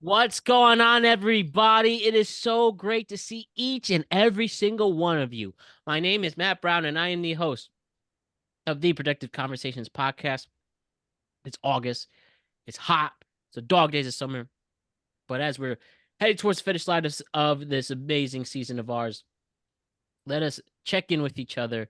What's going on, everybody? It is so great to see each and every single one of you. My name is Matt Brown, and I am the host of the Productive Conversations podcast. It's August. It's hot. It's a dog days of summer. But as we're heading towards the finish line of this amazing season of ours, let us check in with each other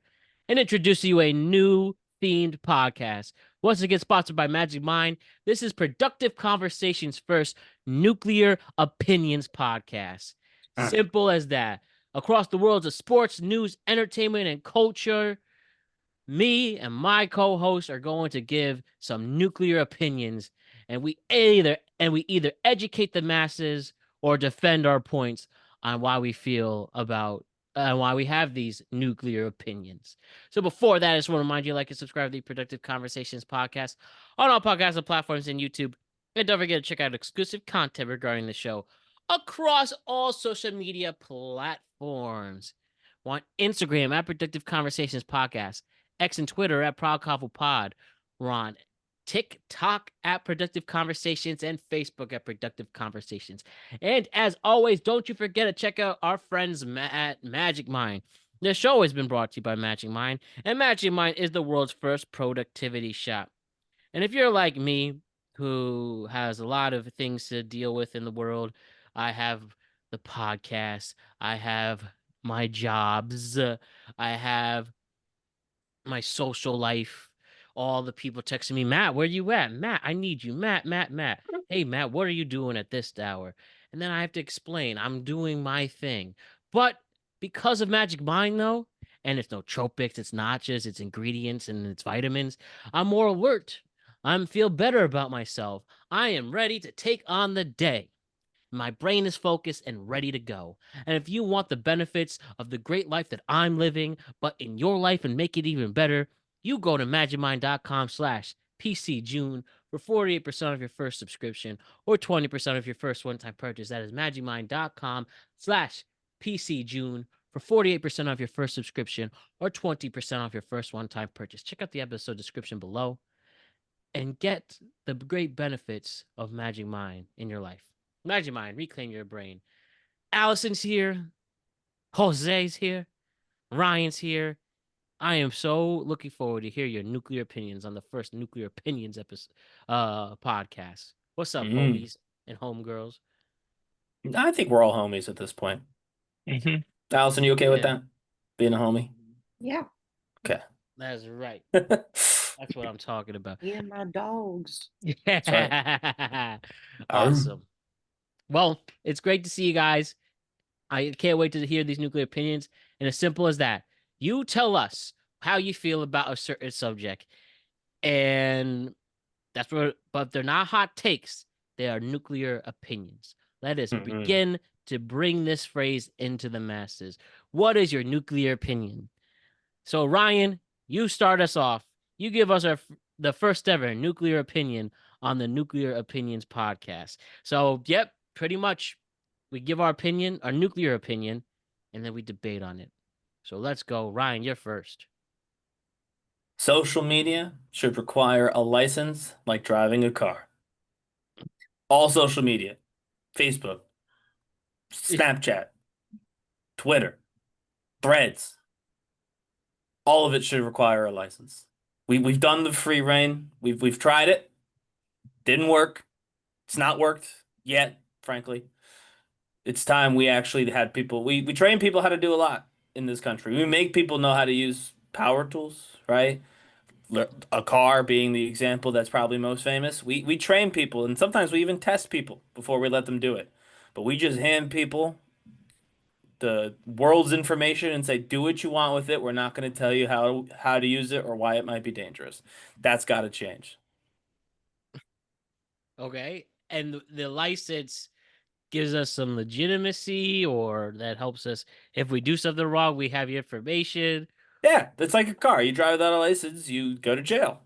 and introduce you a new themed podcast. Once again, sponsored by Magic Mind. This is Productive Conversations First Nuclear Opinions Podcast. Simple as that. Across the worlds of sports, news, entertainment, and culture, me and my co-hosts are going to give some nuclear opinions, and we either educate the masses or defend our points on why we feel about why we have these nuclear opinions. So before that, I just want to remind you, like and subscribe to the Productive Conversations podcast on all podcast platforms and YouTube. And don't forget to check out exclusive content regarding the show across all social media platforms. On Instagram at Productive Conversations Podcast, X and Twitter at ProudCofflePod. We're on TikTok at Productive Conversations and Facebook at Productive Conversations. And as always, don't you forget to check out our friends at Magic Mind. The show has been brought to you by Magic Mind, and Magic Mind is the world's first productivity shop. And if you're like me, who has a lot of things to deal with in the world, I have the podcast, I have my jobs, I have my social life, all the people texting me, Matt, where you at? Matt, I need you. Matt. Hey, Matt, what are you doing at this hour? And then I have to explain, I'm doing my thing. But because of Magic Mind, though, and it's no tropics, it's nachos, it's ingredients, and it's vitamins, I'm more alert. I feel better about myself. I am ready to take on the day. My brain is focused and ready to go. And if you want the benefits of the great life that I'm living, but in your life and make it even better, you go to magicmind.com/PCJune for 48% of your first subscription or 20% of your first one-time purchase. That is magicmind.com/PCJune for 48% of your first subscription or 20% off your first one-time purchase. Check out the episode description below and get the great benefits of Magic Mind in your life. Magic Mind, reclaim your brain. Allison's here. Jose's here. Ryan's here. I am so looking forward to hear your nuclear opinions on the first nuclear opinions episode podcast. What's up, homies and homegirls? I think we're all homies at this point. Allison, you okay with that? Being a homie? Yeah. Okay. That's right. That's what I'm talking about. Yeah, my dogs. That's right. Awesome. Well, it's great to see you guys. I can't wait to hear these nuclear opinions. And as simple as that, you tell us how you feel about a certain subject. And that's what, but they're not hot takes. They are nuclear opinions. Let us begin to bring this phrase into the masses. What is your nuclear opinion? So, Ryan, you start us off. You give us the first ever nuclear opinion on the Nuclear Opinions podcast. So, yep, pretty much we give our opinion, our nuclear opinion, and then we debate on it. So let's go. Ryan, you're first. Social media should require a license like driving a car. All social media, Facebook, Snapchat, Twitter, Threads, all of it should require a license. We've done the free reign. We've tried it. Didn't work. It's not worked yet, frankly. It's time we actually had people. We train people how to do a lot in this country. We make people know how to use power tools, right? A car being the example that's probably most famous. We train people, and sometimes we even test people before we let them do it. But we just hand people the world's information and say, do what you want with it. We're not going to tell you how to use it or why it might be dangerous. That's got to change. Okay. And the license gives us some legitimacy, or that helps us if we do something wrong, we have your information. Yeah, it's like a car. You drive without a license, you go to jail.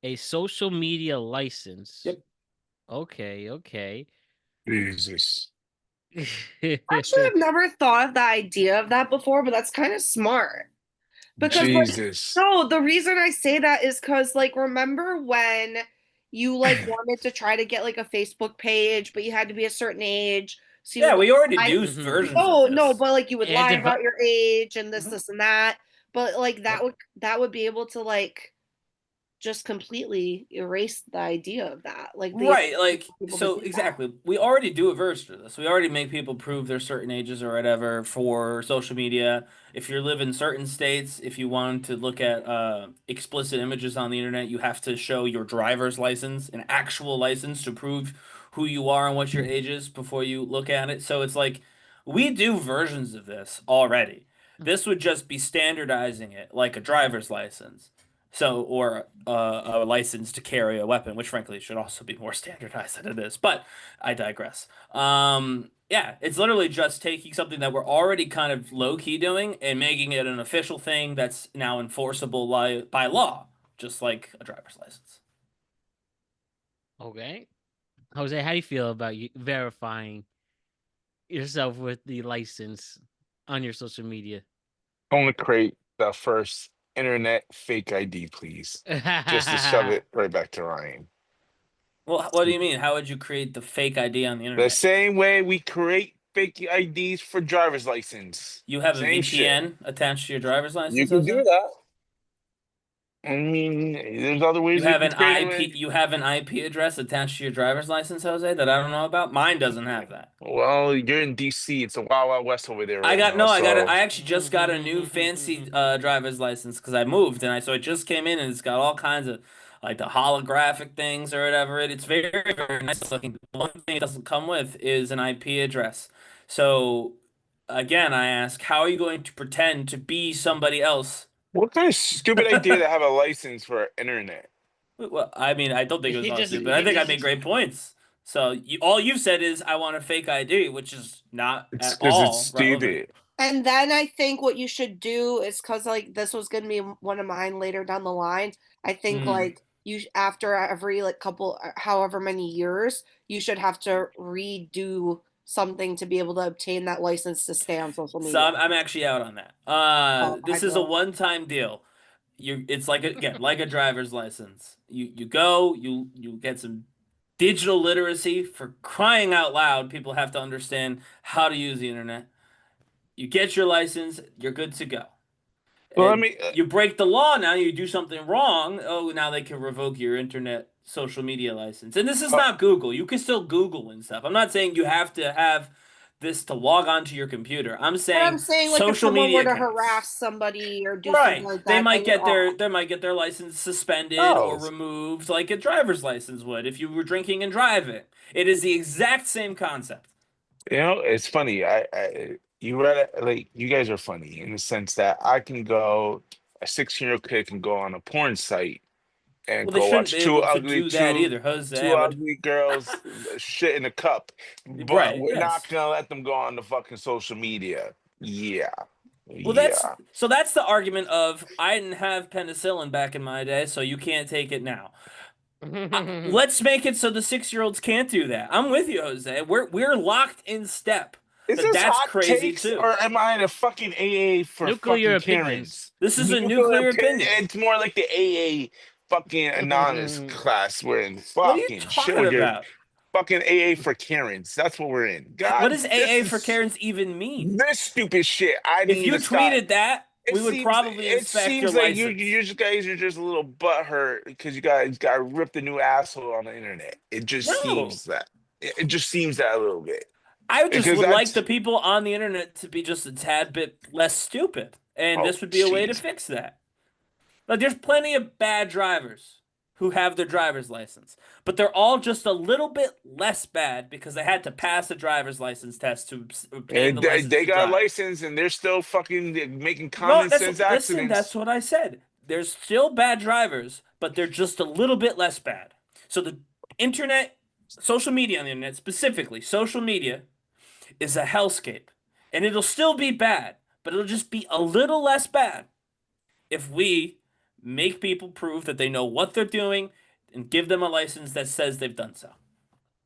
A social media license. Yep. Okay. Jesus. Actually, I've never thought of the idea of that before, but that's kind of smart. Because Jesus. no, the reason I say that is because, like, remember when you like wanted to try to get like a Facebook page, but you had to be a certain age. So you Yeah, would we already lie. do Mhm. versions of No, no, this. but like you would And lie to about your age and Mhm. this and that. But like that would be able to like just completely erase the idea of that. Like the Right, like people to so do that. exactly. We already do a version of this. We already make people prove they're certain ages or whatever for social media. If you live in certain states, if you want to look at explicit images on the internet, you have to show your driver's license, an actual license to prove who you are and what your age is before you look at it. So it's like we do versions of this already. This would just be standardizing it like a driver's license. So, or a license to carry a weapon, which frankly should also be more standardized than it is. But I digress. Yeah, it's literally just taking something that we're already kind of low key doing and making it an official thing that's now enforceable by law, just like a driver's license. Okay. Jose, how do you feel about you verifying yourself with the license on your social media? I want to create the first internet fake ID, please. Just to shove it right back to Ryan. Well, what do you mean? How would you create the fake ID on the The internet? same way we create fake IDs for driver's license. You have a Same shit. VPN attached to your driver's You license, can do Jose? that. I mean, there's other You ways you have can an create IP, it. you have an IP address attached to your driver's license, Jose, that I don't know about? Mine doesn't have that. Well, you're in DC. It's a wild, wild west over there right now. I got it. So I actually just got a new fancy driver's license because I moved and so it just came in and it's got all kinds of like the holographic things or whatever. It's very, very nice looking. The one thing it doesn't come with is an IP address. So again, I ask, how are you going to pretend to be somebody else? what kind of stupid idea to have a license for internet? Well, I mean, I don't think it was he all just stupid. I think I he made just great points. So all you've said is I want a fake ID, which is not It's at because it's all relevant. stupid. And then I think what you should do is because like this was gonna be one of mine later down the line. I think Hmm. like after every like couple however many years, you should have to redo something to be able to obtain that license to stay on social So media. I'm actually out on that. Oh, I This is a know. one-time deal. It's like again, like a driver's license. You go, you get some digital literacy for crying out loud. People have to understand how to use the internet. You get your license, you're good to go. Well, I And mean, you break the law now, you do something wrong. Oh, now they can revoke your internet social media license. And this is uh, not Google. You can still Google and stuff. I'm not saying you have to have this to log onto your computer. I'm But I'm saying saying like if social someone were media to counts. harass somebody or do something Right. like that, then you're off. They might get their license suspended or oh, removed like a driver's license would if you were drinking and driving. It is the exact same concept. it's funny. You read it like you guys are funny in the sense that I can go, a 16-year-old kid can go on a porn site and Well, they go shouldn't watch be able to do that two either, Jose. two I would ugly girls shit in a cup, but right, we're not yes. gonna let them go on the fucking social media. Yeah, Well, yeah. that's the argument of I didn't have penicillin back in my day, so you can't take it now. Let's make it so the 6-year-olds can't do that. I'm with you, Jose. We're locked in step. Is this That's hot crazy takes too. or am I in a fucking AA for nuclear fucking opinions. Karens? This is a Nuclear nuclear opinion. opinion. It's more like the AA fucking anonymous class we're in. What are you Fucking shit talking with your about? fucking AA for Karens. That's what we're in. What God, does this AA for is Karens even mean? this stupid shit. I If need you to stop. tweeted that, we would probably It inspect your seems like license. you just guys are just a little butthurt because you guys got ripped a new asshole on the internet. It just No. seems that. It just seems that a little bit. I just Because would like the that's people on the internet to be just a tad bit less stupid. And oh this would be a way to jeez. fix that. Like, there's plenty of bad drivers who have their driver's license, but they're all just a little bit less bad because they had to pass a driver's license test to obtain And the license they to got a drive. license and they're still fucking making No, common sense listen, that's accidents. what I said. There's still bad drivers, but they're just a little bit less bad. So the internet, social media on the internet, specifically social media, is a hellscape. And it'll still be bad, but it'll just be a little less bad if we make people prove that they know what they're doing and give them a license that says they've done so.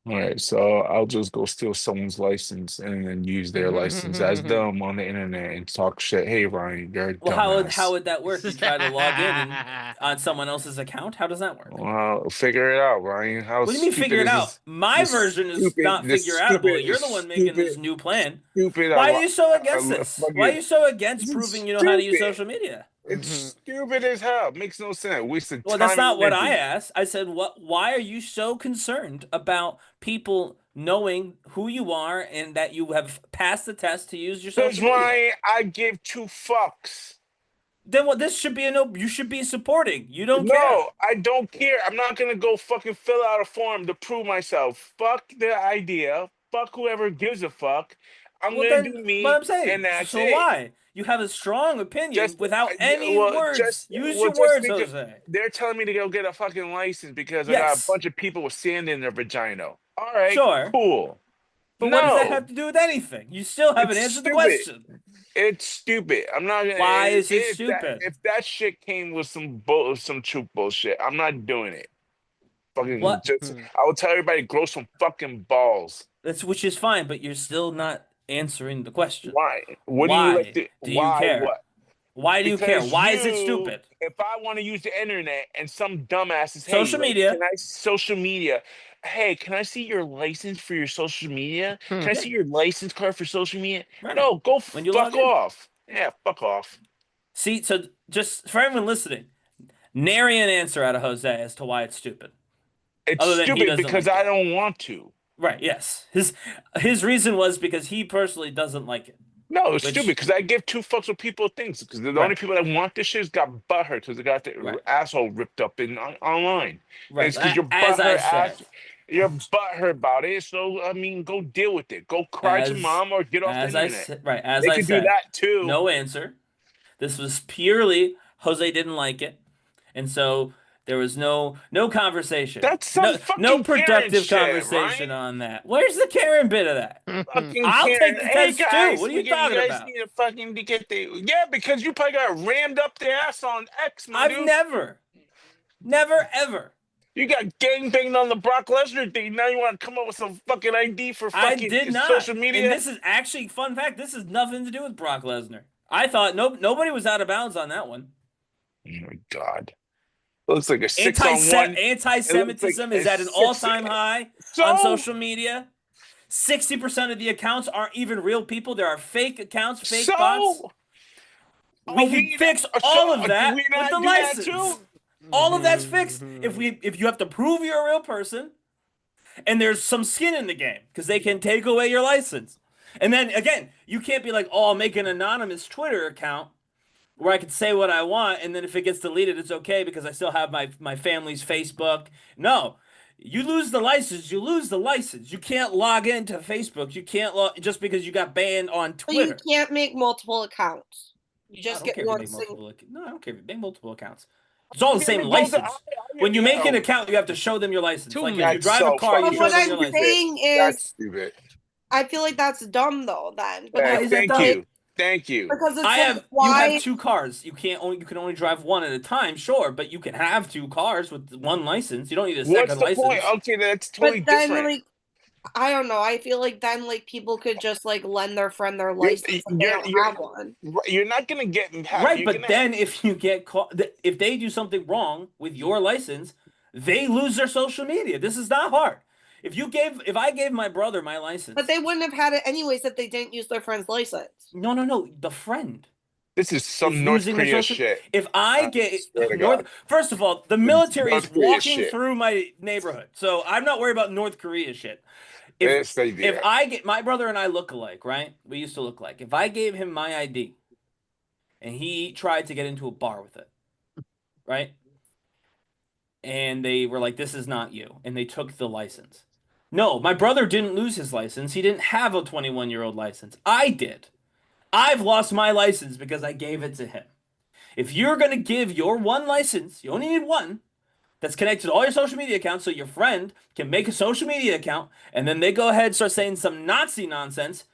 All right, so I'll just go steal someone's license and then use their license as them on the internet and talk shit. Hey, Ryan, you're a Well, how dumbass. would that work? You try to log in on someone else's account? How does that work? Well, figure it out, Ryan. How What do you mean stupid figure it is out? this? My This version is not this figure outable. stupid, You're this the one making stupid, this new plan. stupid. Why are you so against this? Why are Fucking. you so against This is proving you know how to use stupid. social media? It's stupid as hell. It makes no sense. Wasted Well, that's time not and what I energy. asked. I said, "What? Why are you so concerned about people knowing who you are and that you have passed the test to use your Because social media?" Ryan, I give two fucks. Then what? This should be a no. You should be supporting. You don't care. No, I don't care. I'm not gonna go fucking fill out a form to prove myself. Fuck the idea. Fuck whoever gives a fuck. I'm Well, gonna do then, but me, I'm saying, and that's so it. why? You have a strong opinion Just without yeah, any words. Use your just words, because Jose. they're telling me to go get a fucking license because I got a Yes, bunch of people with sand in their vagina. All right, sure. cool. But what does that have No, to do with anything? You still haven't it's answered the stupid. question. It's stupid. I'm not gonna. Why is it stupid? If that shit came with some truth bullshit, I'm not doing it. Fucking What? just. I will tell everybody grow some fucking balls. That's which is fine, but you're still not answering the question. Why? What do you like Why to? do you Why care? what? Why do you care? Because Why is it you, stupid? if I want to use the internet and some dumbass is, hey, Social media. can I social media? Hey, can I see your license for your social media? Can I Yeah, see your license card for social media? right. No, go When you fuck log in. off. Yeah, fuck off. See, so just for everyone listening, nary an answer out of Jose as to why it's stupid. It's Other than he stupid doesn't because like I it. don't want to. Right, yes. His reason was because he personally doesn't like it. No, it's stupid Which because I give two fucks what people think. Because the only right, people that want this shit got butthurt because they got their right, asshole ripped up online. And right. it's because you're As I butthurt said, you're butthurt about it. So I mean, go deal with it. Go cry to as mom or get off the internet. as They I could do said, that too. no answer. This was purely Jose didn't like it. And so there was no conversation. That's some No fucking Karen productive shit, conversation right? on that. Where's the Karen bit of that? Fucking I'll Karen. take the Hey test too. guys, What are you you talking guys about? need to fucking to get the yeah because you probably got rammed up the ass on X, my I've dude. never, ever. You got gangbanged on the Brock Lesnar thing. Now you want to come up with some fucking ID for I fucking did not. social And media? this is actually fun fact. This has nothing to do with Brock Lesnar. I thought nobody was out of bounds on that one. Oh my God. It looks like a 6-on-1. It looks like Anti-Semitism a is at an 6. all-time high on So, social media. 60% of the accounts aren't even real people. There are fake accounts, fake bots. so We are can we fix not, all of do that we with not the do that license. too? All of that's fixed if you have to prove you're a real person and there's some skin in the game because they can take away your license. And then again, you can't be like, "Oh, I'll make an anonymous Twitter account where I can say what I want, and then if it gets deleted, it's okay because I still have my family's Facebook." No. You lose the license, you lose the license. You can't log into Facebook. You can't just because you got banned on But you Twitter. can't make multiple accounts. You I just don't get care if you one make single. multiple. No, I don't care if you make multiple accounts. It's all the Yeah, same they go to- license. When you make an account, you have to show them your license. Too Like if many. you That's drive a so car, you But fucking show what them I'm your stupid. license. saying That's is, stupid. I feel like that's dumb though. Then Why because is that Thank dumb? you. Thank you. because it's I like have you why have two cars. You can only drive one at a time, sure, but you can have two cars with one license. You don't need a What's second the license. point? Okay, that's but totally then different. like I don't know. I feel like then like people could just like lend their friend their You're, license if they don't have one. you're not gonna get Right, you're but gonna then if you get caught, if they do something wrong with your license, they lose their social media. This is not hard. If I gave my brother my license, But they wouldn't have had it anyways if they didn't use their friend's license. no, the friend this is is some North losing their Korea social. shit. If I I get swear to North, God. first of all, the It's military is North Korea walking shit. through my neighborhood, so I'm not worried about North Korea shit. Yes, they If did. I get my brother and I look alike, right? We used to look like. If I gave him my ID and he tried to get into a bar with it, right? And they were like, "This is not you," and they took the license. No, my brother didn't lose his license. He didn't have a 21-year-old license. I did. I've lost my license because I gave it to him. If you're going to give your one license, you only need one, that's connected to all your social media accounts so your friend can make a social media account and then they go ahead and start saying some Nazi nonsense,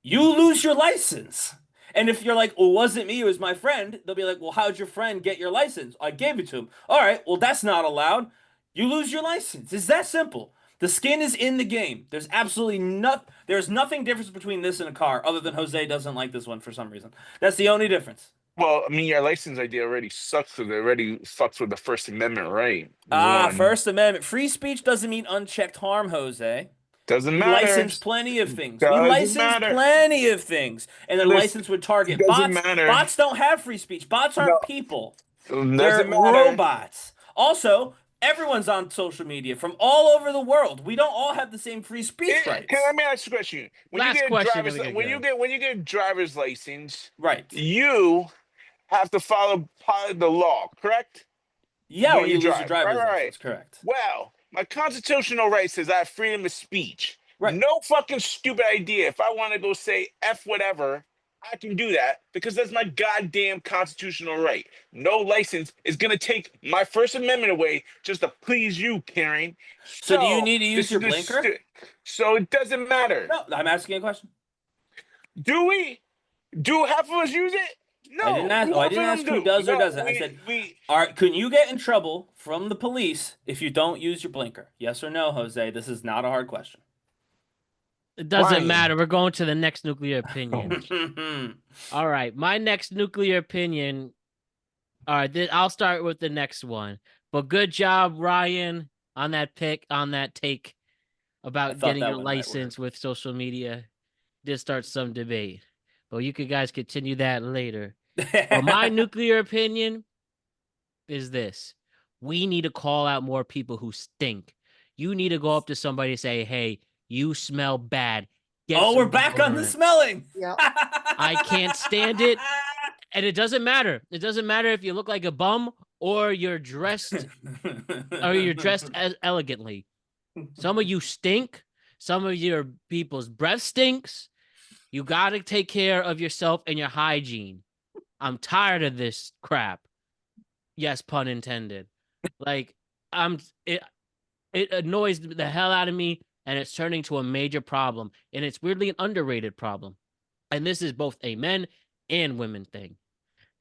you lose your license. And if you're like, "Well, it wasn't me, it was my friend," they'll be like, "Well, how'd your friend get your license?" "I gave it to him." "All right, well, that's not allowed." You lose your license. It's that simple. The skin is in the game. There's absolutely there's nothing difference between this and a car other than Jose doesn't like this one for some reason. That's the only difference. Well, I mean, your license idea already sucks with it. Already fucks with the First Amendment, right? One. First Amendment. Free speech doesn't mean unchecked harm, Jose. Doesn't We matter. license plenty of things. We Doesn't license matter. plenty of things. And the Listen, license would target doesn't bots. matter. Bots don't have free speech. Bots aren't No, people. doesn't They're matter. robots. Also, everyone's on social media from all over the world. We don't all have the same free speech rights. Let me ask you a question. When Last you get a question, driver's, then we when can you go. get a driver's license, Right. you have to follow the law, correct? Yeah, When or you you lose your drive. driver's Right. license, correct. Well, my constitutional right says I have freedom of speech. Right. No fucking stupid idea. If I want to go say F whatever, I can do that because that's my goddamn constitutional right. No license is going to take my First Amendment away just to please you, Karen. So do you need to use this your is the blinker? so it doesn't matter. No, I'm asking a question. Do we? Do half of us use it? No. I didn't ask. Half Oh, I of didn't them ask who do. does or No, doesn't. I said, can you get in trouble from the police if you don't use your blinker? Yes or no, Jose? This is not a hard question. It doesn't Brian. matter. We're going to the next nuclear opinion. All right, my next nuclear opinion. All right, I'll start with the next one. But good job, Ryan, on that take about getting that your one might license with social media. Did start some debate, but you could guys continue that later. But my nuclear opinion is this: we need to call out more people who stink. You need to go up to somebody and say, "Hey, you smell bad." We're back on the deodorant." smelling. Yeah. I can't stand it. And it doesn't matter. It doesn't matter if you look like a bum or you're dressed as elegantly. Some of you stink. Some of your people's breath stinks. You got to take care of yourself and your hygiene. I'm tired of this crap. Yes, pun intended. Like it annoys the hell out of me, and it's turning to a major problem, and it's weirdly an underrated problem. And this is both a men and women thing.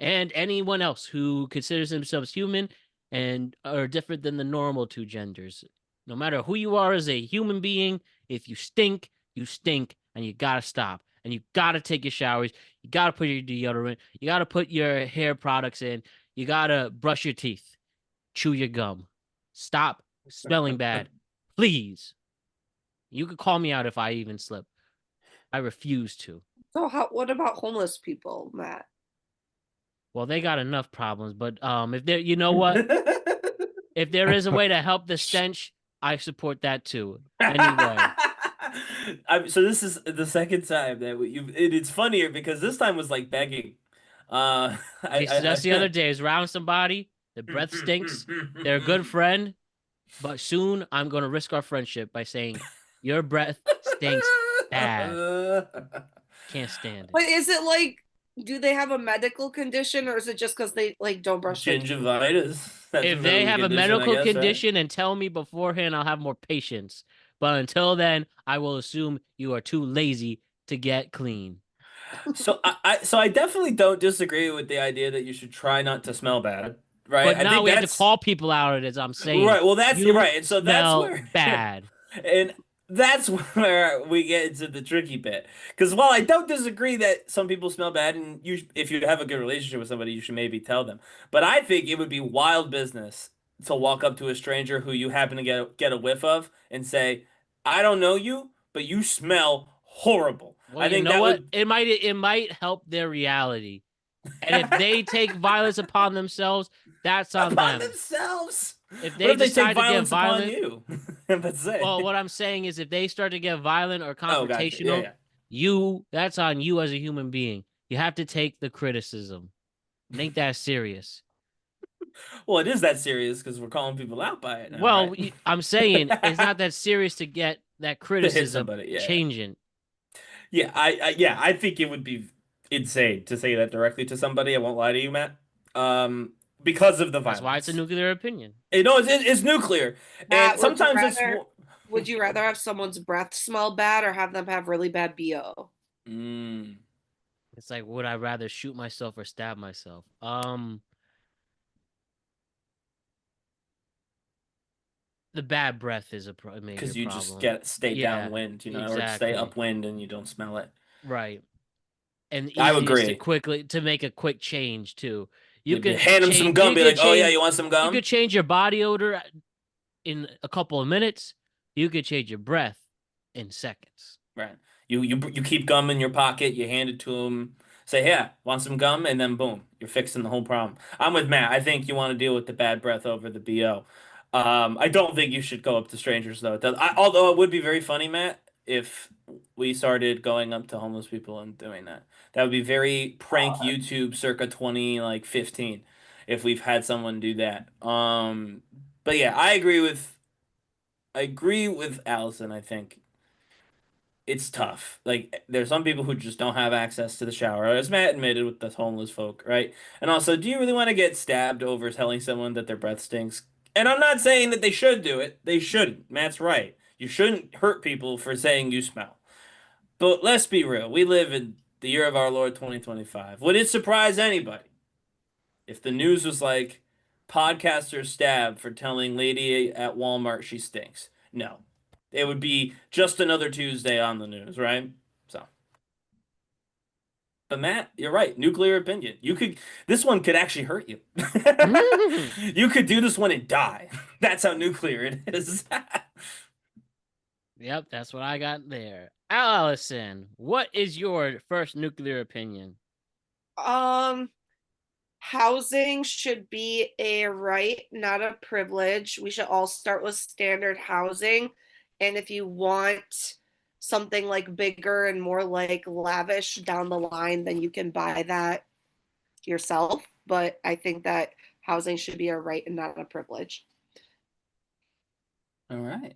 And anyone else who considers themselves human and are different than the normal two genders. No matter who you are as a human being, if you stink, and you gotta stop. And you gotta take your showers. You gotta put your deodorant. You gotta put your hair products in. You gotta brush your teeth. Chew your gum. Stop smelling bad. Please. You could call me out if I even slip. I refuse to. So what about homeless people, Matt? Well, they got enough problems, but if there, you know what? If there is a way to help the stench, I support that too. Anyway. So this is the second time that it's funnier because this time was like begging. So that's the other day. I was around somebody. The breath stinks. They're a good friend, but soon I'm going to risk our friendship by saying your breath stinks bad. Can't stand it. But is it like, do they have a medical condition, or is it just because they like don't brush their teeth? Gingivitis. If they have a medical condition and tell me beforehand, I'll have more patience. But until then, I will assume you are too lazy to get clean. So I definitely don't disagree with the idea that you should try not to smell bad, right? But now we have to call people out as I'm saying. Right. Well, that's you right. And so that's where bad. And that's where we get into the tricky bit. Because while I don't disagree that some people smell bad, and if you have a good relationship with somebody, you should maybe tell them. But I think it would be wild business to walk up to a stranger who you happen to get a whiff of and say, "I don't know you, but you smell horrible." Well, I think you know what? It might help their reality. And if they take violence upon themselves, that's on them. Themselves. If they decide to get upon violent, you? Well, what I'm saying is if they start to get violent or confrontational, that's on you as a human being. You have to take the criticism. It ain't that serious. Well, it is that serious because we're calling people out by it now, well, right? I'm saying it's not that serious to get that criticism changing. Yeah, I think it would be insane to say that directly to somebody. I won't lie to you, Matt. Because of the violence. That's why it's a nuclear opinion. It's nuclear. Matt, and sometimes would you rather have someone's breath smell bad or have them have really bad BO? It's like, would I rather shoot myself or stab myself? the bad breath is a major because you just problem. stay Yeah, downwind, or stay exactly. upwind and you don't smell it. Right. And I easiest agree. to make a quick change too. You You'd be, could hand him some change gum, be like, "Oh yeah, you want some you gum?" could change your body odor in a couple of minutes. You could change your breath in seconds. Right. You keep gum in your pocket, you hand it to him, say, "Yeah, want some gum?" And then boom, you're fixing the whole problem. I'm with Matt. I think you want to deal with the bad breath over the BO. I don't think you should go up to strangers though. Although it would be very funny, Matt, if we started going up to homeless people and doing that. That would be very prank YouTube circa 20 like 15 if we've had someone do that. But yeah, I agree with Allison, I think it's tough. Like there's some people who just don't have access to the shower, as Matt admitted with the homeless folk, right? And also, do you really want to get stabbed over telling someone that their breath stinks? And I'm not saying that they should do it. They shouldn't. Matt's right. You shouldn't hurt people for saying you smell. But let's be real. We live in the year of our Lord 2025. Would it surprise anybody if the news was like podcaster stabbed for telling lady at Walmart she stinks? No. It would be just another Tuesday on the news, right? So, but Matt, you're right. Nuclear opinion. This one could actually hurt you. You could do this one and die. That's how nuclear it is. Yep, that's what I got there. Allison, what is your first nuclear opinion? Housing should be a right, not a privilege. We should all start with standard housing. And if you want something like bigger and more like lavish down the line, then you can buy that yourself. But I think that housing should be a right and not a privilege. All right.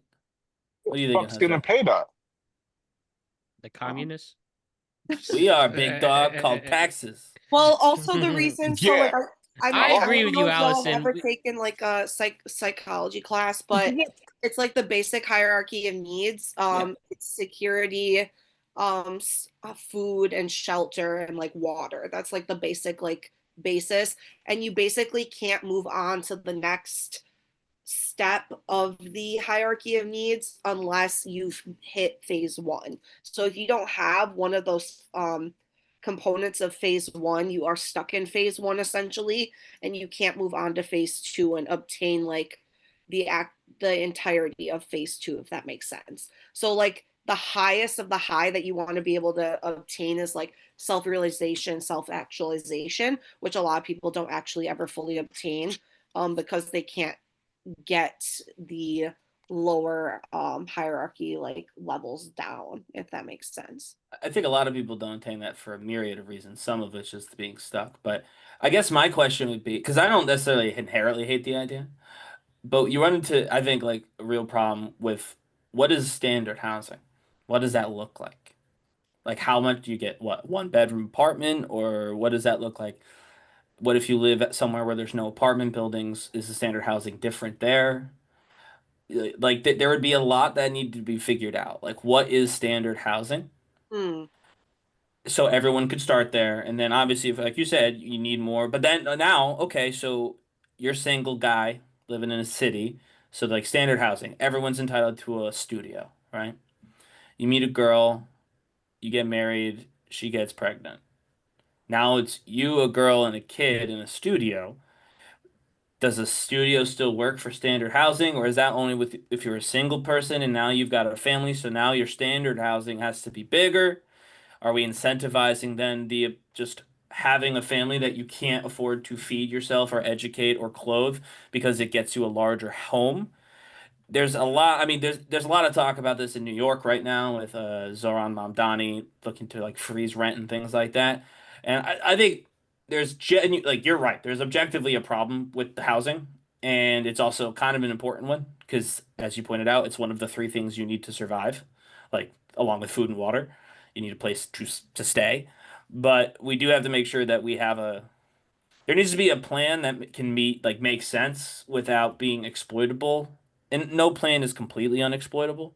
What do you think, Fuck's gonna Jose? pay that? The communists? We are a big dog called taxes. Well, also the reason, so like Yeah. I agree with don't know you, if y'all have Allison. ever taken like a psychology class, but it's like the basic hierarchy of needs. It's security, food and shelter and like water. That's like the basic like basis, and you basically can't move on to the next step of the hierarchy of needs unless you've hit phase one. So if you don't have one of those components of phase one, you are stuck in phase one essentially, and you can't move on to phase two and obtain like the entirety of phase two, if that makes sense. So like the highest of the high that you want to be able to obtain is like self-realization, self-actualization, which a lot of people don't actually ever fully obtain because they can't get the lower hierarchy like levels down, if that makes sense. I think a lot of people don't attain that for a myriad of reasons. Some of it's just being stuck. But I guess my question would be, because I don't necessarily inherently hate the idea, but you run into, I think, like a real problem with what is standard housing? What does that look like? Like how much do you get? What, one bedroom apartment, or what does that look like? What if you live at somewhere where there's no apartment buildings? Is the standard housing different there? Like there would be a lot that need to be figured out. Like what is standard housing? Hmm. So everyone could start there, and then obviously, if like you said, you need more. But then now, okay, so you're a single guy living in a city, so like standard housing, everyone's entitled to a studio, right? You meet a girl, you get married, she gets pregnant. Now it's you, a girl, and a kid in a studio. Does a studio still work for standard housing, or is that only with if you're a single person and now you've got a family, so now your standard housing has to be bigger? Are we incentivizing then the just having a family that you can't afford to feed yourself or educate or clothe because it gets you a larger home? There's a lot. I mean, there's a lot of talk about this in New York right now with Zoran Mamdani looking to like freeze rent and things like that. And I think like you're right. There's objectively a problem with the housing, and it's also kind of an important one because, as you pointed out, it's one of the three things you need to survive, like along with food and water. You need a place to stay, but we do have to make sure that we have a there needs to be a plan that can meet like make sense without being exploitable. And no plan is completely unexploitable,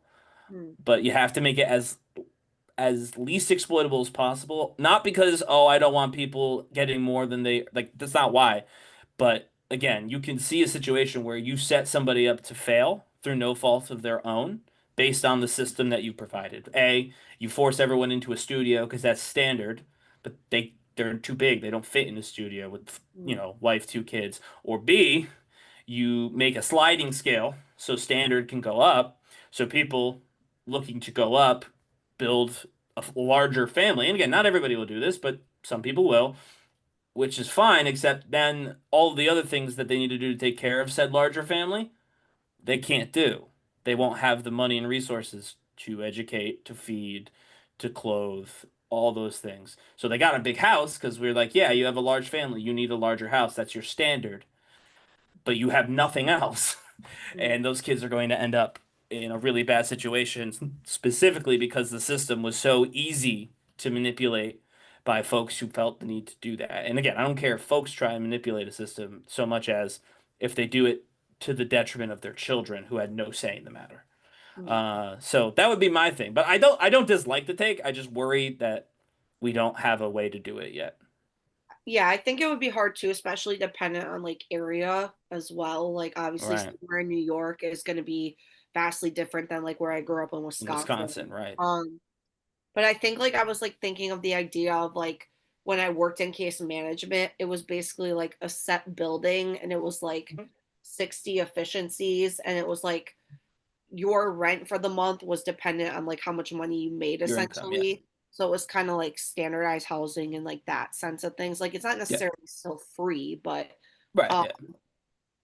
Hmm. but you have to make it as least exploitable as possible. Not because, oh, I don't want people getting more than they like, that's not why. But again, you can see a situation where you set somebody up to fail through no fault of their own based on the system that you provided. A, you force everyone into a studio because that's standard, but they're too big. They don't fit in a studio with, wife, 2 kids. Or B, you make a sliding scale so standard can go up. So people looking to go up build a larger family. And again, not everybody will do this, but some people will, which is fine, except then all the other things that they need to do to take care of said larger family, they can't do. They won't have the money and resources to educate, to feed, to clothe, all those things. So they got a big house because we're like, yeah, you have a large family, you need a larger house. That's your standard. But you have nothing else. And those kids are going to end up in a really bad situation, specifically because the system was so easy to manipulate by folks who felt the need to do that. And again, I don't care if folks try and manipulate a system so much as if they do it to the detriment of their children who had no say in the matter. So that would be my thing. But I don't dislike the take. I just worry that we don't have a way to do it yet. Yeah, I think it would be hard too, especially dependent on like area as well. Like obviously Right. somewhere in New York is going to be vastly different than like where I grew up in In Wisconsin. Wisconsin, right. But I think like I was like thinking of the idea of like when I worked in case management, it was basically like a set building and it was like 60 efficiencies and it was like your rent for the month was dependent on like how much money you made Your income, yeah. essentially. So it was kind of like standardized housing and like that sense of things. Like it's not necessarily still free, but Right, um, yeah.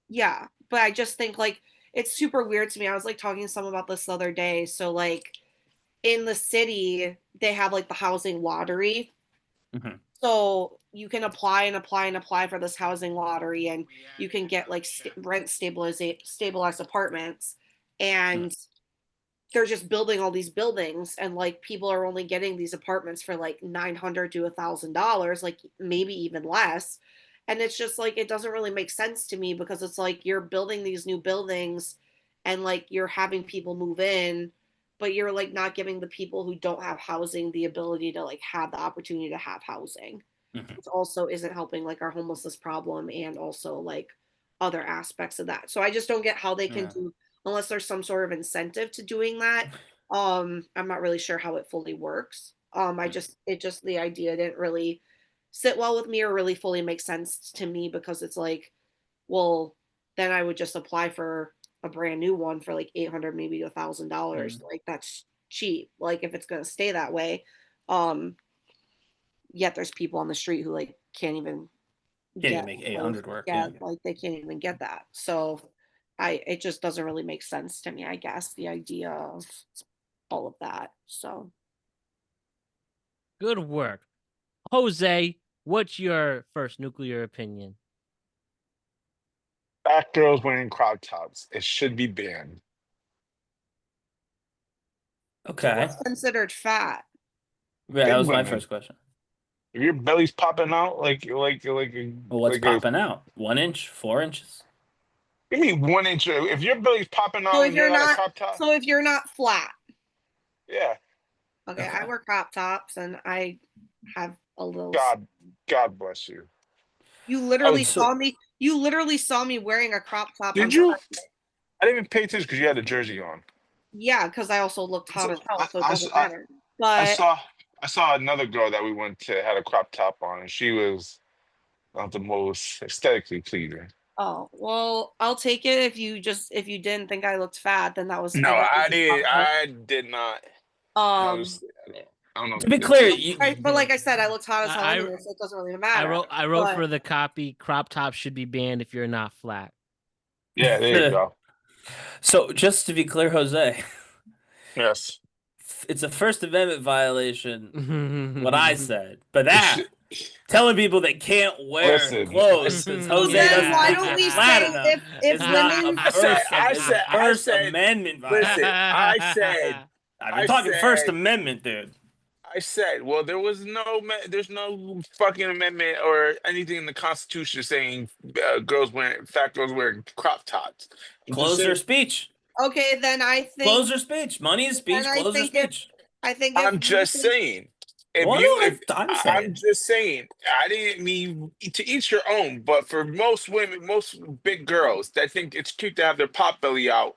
yeah. But I just think like it's super weird to me. I was like talking to someone about this the other day. So like in the city, they have like the housing lottery. Mhm. So you can apply and apply and apply for this housing lottery, and you can get like rent stabilized apartments, and they're just building all these buildings, and like people are only getting these apartments for like $900 to $1,000, like maybe even less. And it's just like it doesn't really make sense to me because it's like you're building these new buildings, and like you're having people move in, but you're like not giving the people who don't have housing the ability to like have the opportunity to have housing, Mhm. which also isn't helping like our homelessness problem and also like other aspects of that. So I just don't get how they can Yeah. do unless there's some sort of incentive to doing that. I'm not really sure how it fully works. It just the idea didn't really sit well with me or really fully make sense to me because it's like, well, then I would just apply for a brand new one for like 800 maybe $1,000. Like that's cheap. Like if it's gonna stay that way. Um, Yet there's people on the street who like can't even Can't get even make 800 work. yeah, like they can't even get that. So it just doesn't really make sense to me, I guess, the idea of all of that. So Good work. Jose, what's your first nuclear opinion? Fat girls wearing crop tops. It should be banned. Okay. what's considered fat? Yeah, that Big was my women. first question. If your belly's popping out like Well, what's like popping out? 1 inch, 4 inches? you mean 1 inch? If your belly's popping So out if and you're you're not a not crop top, so if you're not flat, yeah. okay, Okay. I wear crop tops and I have a little God bless you. you Oh, literally so saw me wearing a crop top on Did you? Sunday. I didn't even pay attention because you had a jersey on. Yeah, because I also looked hot as hell, so it I, doesn't matter. I But saw I saw another girl that we went to had a crop top on, and she was not the most aesthetically pleasing. oh, well, I'll take it if you didn't think I looked fat, then that was No, I guess I it's did. possible. I did not Um, notice it at all. I don't know. to be clear, you, but like I said, I looked hot as hell I anyway, so it doesn't really I matter. wrote But for the copy. Crop tops should be banned if you're not flat. Yeah, there you go. so just to be clear, Jose, Yes. it's a First Amendment violation, what I said. But It that, should- telling people they can't wear Listen, clothes because so Jose then doesn't why think don't they're we flat say enough if is not women a I First said, Amendment listen, violation. I've been talking First Amendment, dude. I said, well, there's no fucking amendment or anything in the Constitution saying fat girls wearing crop tops. I'm just Close their saying, speech. okay, then I think Close their speech. Money is speech. then I Close their think if speech. I think if I'm just saying, I'm just saying, I didn't mean to each your own, but for most women, most big girls that think it's cute to have their pot belly out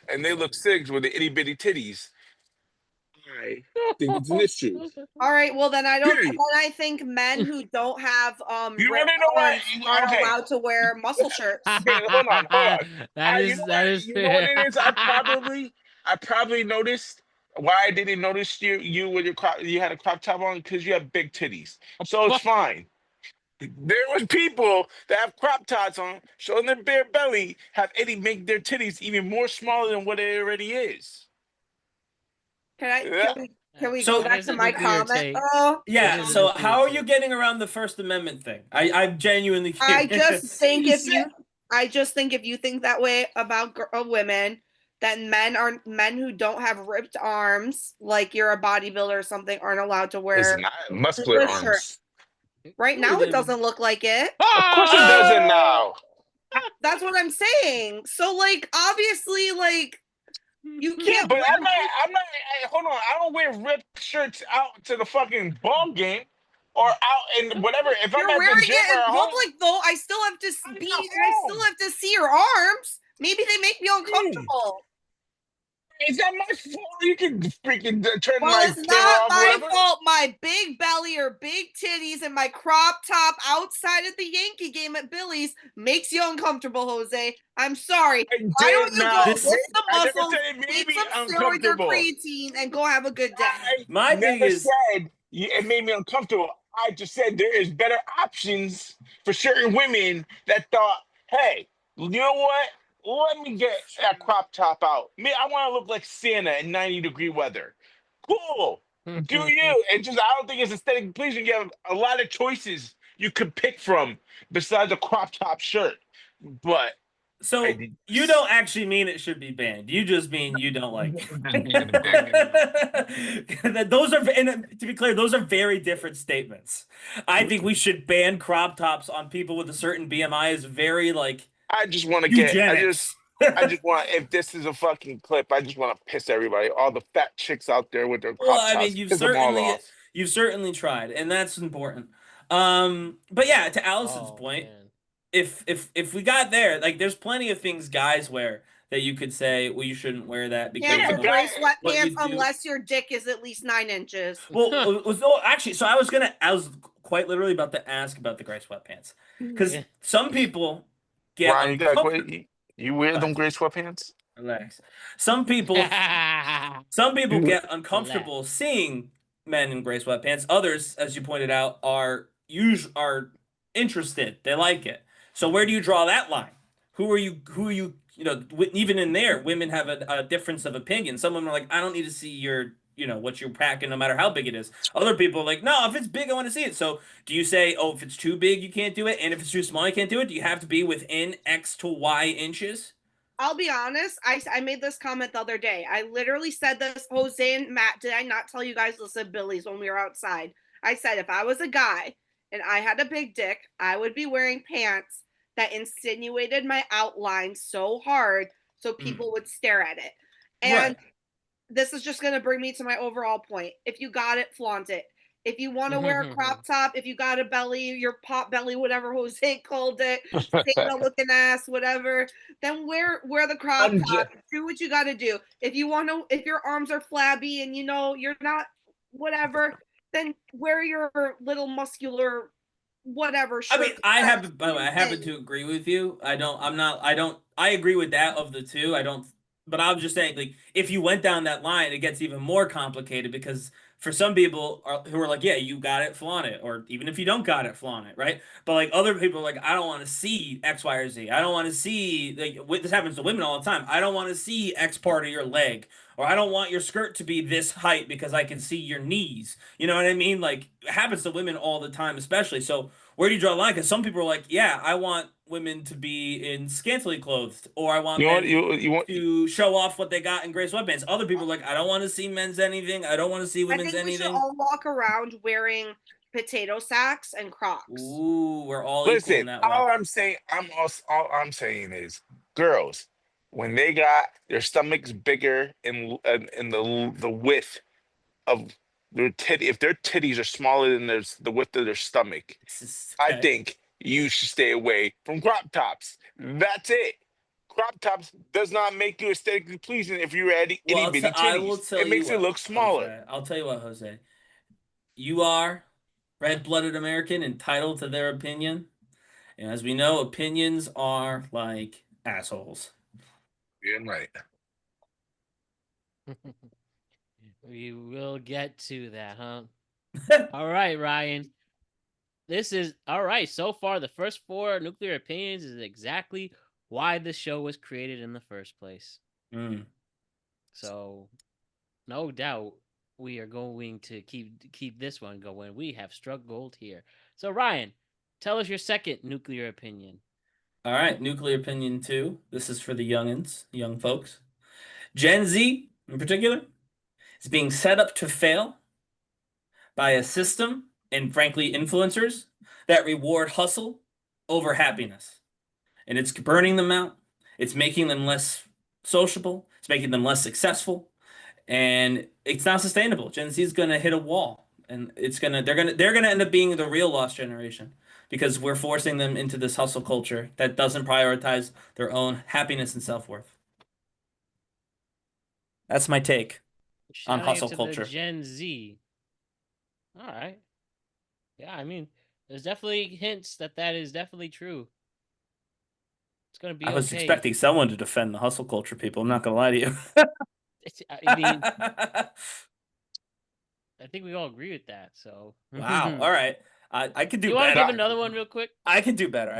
and they look sick with the itty bitty titties, I think it's an issue. All right, well then Period. I think men who don't have You want ripped to know what? arms aren't Okay, allowed to wear muscle shirts. okay, hold on. That You know is that what? is You know what fair. it is? I probably noticed why I didn't notice you with your you had a crop top on because you have big titties. So it's fine. There was people that have crop tops on, showing their bare belly, make their titties even more smaller than what it already is. Yeah. Can we So go back here's to a my nuclear comment? take. Oh, Here's Yeah. a So nuclear how are take. you getting around the First Amendment thing? I'm genuinely I curious. just think if you think that way about women, then men who don't have ripped arms, like you're a bodybuilder or something, aren't allowed to It's wear not muscular a shirt. arms. Right now, it doesn't look like it. Of course it doesn't now. That's what I'm saying. So, like, obviously, like, you Yeah, can't but wear. I'm not. Hey, hold on. I don't wear ripped shirts out to the fucking ball game or out in whatever. If I'm You're at the wearing gym or it in at home, public, though. I still have to I'm be. at I still home. have to see your arms. Maybe they make me uncomfortable. Is that my fault? You can freaking turn Well, my it's camera not off, my whatever. fault. My big belly or big titties and my crop top outside at the Yankee game at Billy's makes you uncomfortable, Jose. I'm sorry. I Why did don't you not. go lift some I never muscles, said it made eat me some steroids or uncomfortable. creatine, and go have a good day? I My thing never is, said it made me uncomfortable. I just said there is better options for certain women that thought, hey, you know what? Let me get that crop top out. Me, I want to look like Santa in 90-degree weather. Cool. Do you? And just, I don't think it's aesthetic pleasing. You have a lot of choices you could pick from besides a crop top shirt. But I so did. you don't actually mean it should be banned. You just mean you don't like Just being a dick. Those are, and to be clear, those are very different statements. I think we should ban crop tops on people with a certain BMI is very like I just want to eugenics. I just want, if this is a fucking clip, I just want to piss everybody, all the fat chicks out there with their Well, crop I mean, tops, piss them all off. you've certainly tried, and that's important. But yeah, to Allison's Oh point, man. if we got there, like there's plenty of things guys wear that you could say, well, you shouldn't wear that because Can't Yeah, wear of gray guy, what sweatpants you do. unless your dick is at least 9 inches. Well, actually, so I was quite literally about to ask about the gray sweatpants because some people get Ryan, you got uncomfortable. you wear them gray sweatpants? Relax. Some people get Relax. uncomfortable seeing men in gray sweatpants. Others, as you pointed out, are interested. They like it. So where do you draw that line? Who are you? You know, even in there, women have a difference of opinion. Some women are like, I don't need to see your, you know, what you're packing, no matter how big it is. Other people are like, no, if it's big, I want to see it. So do you say, oh, if it's too big, you can't do it, and if it's too small, you can't do it? Do you have to be within X to Y inches? I'll be honest. I made this comment the other day. I literally said this, Jose and Matt. Did I not tell you guys this at Billy's when we were outside? I said if I was a guy and I had a big dick, I would be wearing pants that insinuated my outline so hard so people would stare at it. And Right. this is just going to bring me to my overall point. If you got it, flaunt it. If you want to wear a crop top, if you got a belly, your pot belly, whatever Jose called it, Santa looking ass, whatever, then wear the crop I'm top. just, Do what you got to do. If you want to, if your arms are flabby and you know you're not, whatever, then wear your little muscular, whatever I mean, shirt. by the way, I happen to agree with you. I agree with that of the two. I don't, but I was just saying, like, if you went down that line, it gets even more complicated because for some people who are like, yeah, you got it, flaunt it. Or even if you don't got it, flaunt it, right? But like other people are like, I don't want to see X, Y, or Z. I don't want to see, like, this happens to women all the time. I don't want to see X part of your leg. Or I don't want your skirt to be this height because I can see your knees. You know what I mean? Like, it happens to women all the time, especially. So, where do you draw the line? Because some people are like, yeah, I want women to be in scantily clothed, or I want you want men you want to show off what they got in gray sweatpants. Other people are like, I don't want to see men's anything. I don't want to see I women's think we should anything. all walk around wearing potato sacks and Crocs. Ooh, we're all equal listen. in that way. All I'm saying is, girls, when they got their stomachs bigger in the width of if their titties are smaller than the width of their stomach, I think you should stay away from crop tops. That's it. Crop tops does not make you aesthetically pleasing if you're at itty bitty I will titties. tell It you makes it what, look smaller. Jose. I'll tell you what, Jose. You are red-blooded American entitled to their opinion. And as we know, opinions are like assholes. Yeah, right. We will get to that, huh? All right, Ryan. This is all right. So far, the first 4 nuclear opinions is exactly why the show was created in the first place. So, no doubt, we are going to keep this one going. We have struck gold here. So, Ryan, tell us your second nuclear opinion. All right, nuclear opinion 2. This is for the youngins, young folks. Gen Z, in particular, is being set up to fail by a system and, frankly, influencers that reward hustle over happiness. And it's burning them out. It's making them less sociable. It's making them less successful. And it's not sustainable. Gen Z is going to hit a wall. And they're gonna end up being the real lost generation because we're forcing them into this hustle culture that doesn't prioritize their own happiness and self-worth. That's my take on hustle culture. Gen Z. All right. Yeah, I mean, there's definitely hints that is definitely true. It's gonna be. I was expecting someone to defend the hustle culture people. I'm not gonna lie to you. I mean, I think we all agree with that. So wow. All right. I could do better. You want to give another one real quick? I can do better.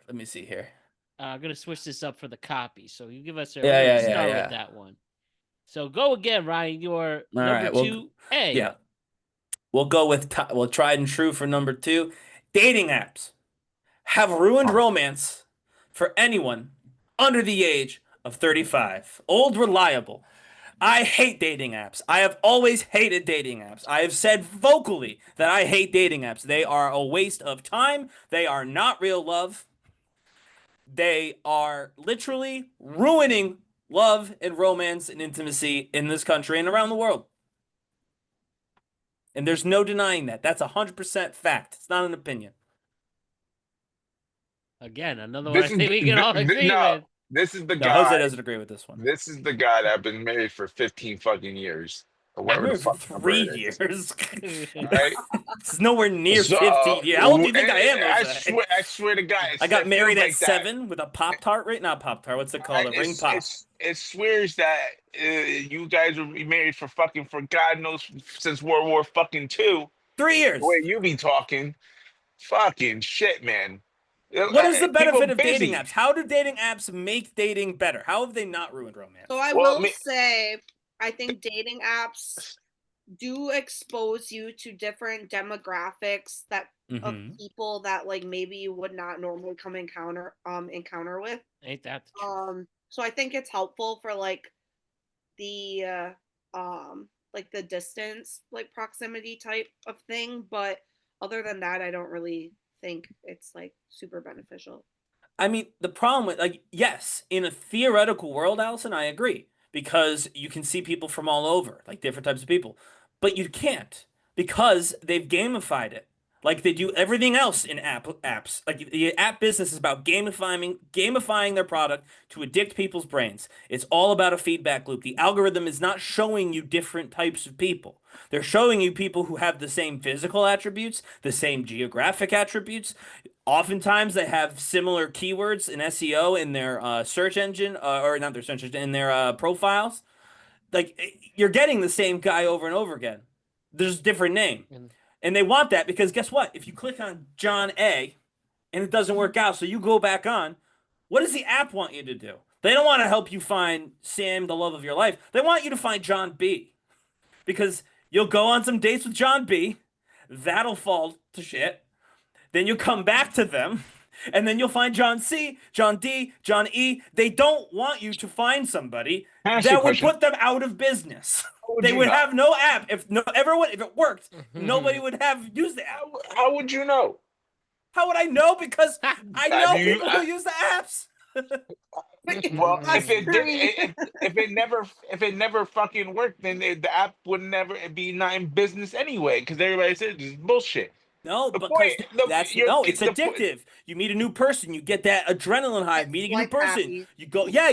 Let me see here. I'm gonna switch this up for the copy. So you give us start with that one. So go again, Ryan. Your number 2A. Yeah. We'll go with tried and true for number 2. Dating apps have ruined romance for anyone under the age of 35. Old reliable. I hate dating apps. I have always hated dating apps. I have said vocally that I hate dating apps. They are a waste of time. They are not real love. They are literally ruining love and romance and intimacy in this country and around the world. And there's no denying that. That's 100% fact. It's not an opinion. Again, another one I think we can all agree with. This is the guy. Jose doesn't agree with this one. This is the guy that I've been married for 15 fucking years. I've been married for 3 years. Right? It's nowhere near 15 years. How old do you think I am? I swear to God. I got married at 7 with a Pop-Tart, right? Not Pop-Tart. What's it called? A ring pop. It swears that you guys were married for God knows since World War fucking II. 3 years. The way you be talking, fucking shit, man. What is the benefit of dating apps? How do dating apps make dating better? How have they not ruined romance? So I will say, I think dating apps do expose you to different demographics of people that like maybe you would not normally come encounter with. Ain't that the truth? So I think it's helpful for like the distance, like proximity type of thing, but other than that, I don't really think it's like super beneficial. I mean, the problem with yes, in a theoretical world, Allison, I agree, because you can see people from all over, like different types of people, but you can't because they've gamified it. Like they do everything else in apps. Like the app business is about gamifying their product to addict people's brains. It's all about a feedback loop. The algorithm is not showing you different types of people. They're showing you people who have the same physical attributes, the same geographic attributes. Oftentimes they have similar keywords in SEO in their search engine, or not their search engine, in their profiles. Like you're getting the same guy over and over again. There's a different name. And they want that because guess what? If you click on John A and it doesn't work out, so you go back on, what does the app want you to do? They don't want to help you find Sam, the love of your life. They want you to find John B. Because you'll go on some dates with John B. That'll fall to shit. Then you'll come back to them. And then you'll find John C, John D, John E. They don't want you to find somebody that would put them out of business. They would have no app. If it worked, nobody would have used the app. How would you know? How would I know? Because I know people who use the apps. Well, That's free. if it never fucking worked, then the app would never be not in business anyway. Because everybody said this is bullshit. No, The because point, it's addictive. You meet a new person, you get that adrenaline high of meeting a new Like person. happy.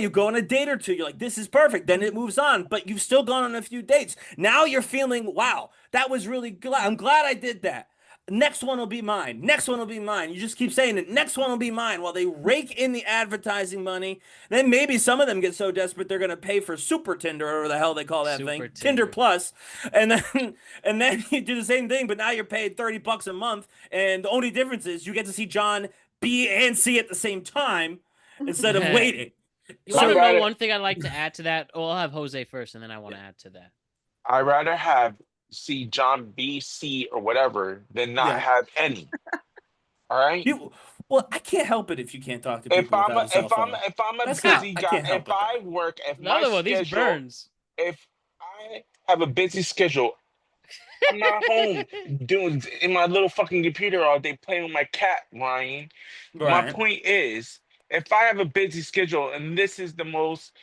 You go on a date or two. You're like, this is perfect. Then it moves on, but you've still gone on a few dates. Now you're feeling, wow, that was really glad. I'm glad I did that. Next one will be mine. Next one will be mine. You just keep saying it. Next one will be mine while they rake in the advertising money. Then maybe some of them get so desperate they're gonna pay for Super Tinder or whatever the hell they call that Super thing, Tinder. Tinder Plus, and then you do the same thing, but now you're paid $30 a month, and the only difference is you get to see John B and C at the same time instead of waiting. You want to I'd know rather- one thing I'd like to add to that? Well, I'll have Jose first, and then I want to add to that. I'd rather have see John B, C, or whatever than not Yeah. have any. All right. Well, I can't help it if you can't talk to If people I'm without a, a cell phone. if I'm a That's not- busy I guy, can't help if it, I though. work, if Another my one, these schedule, burns. if I have a busy schedule, I'm not home doing in my little fucking computer all day playing with my cat, Ryan. My Right. point is, if I have a busy schedule and this is the most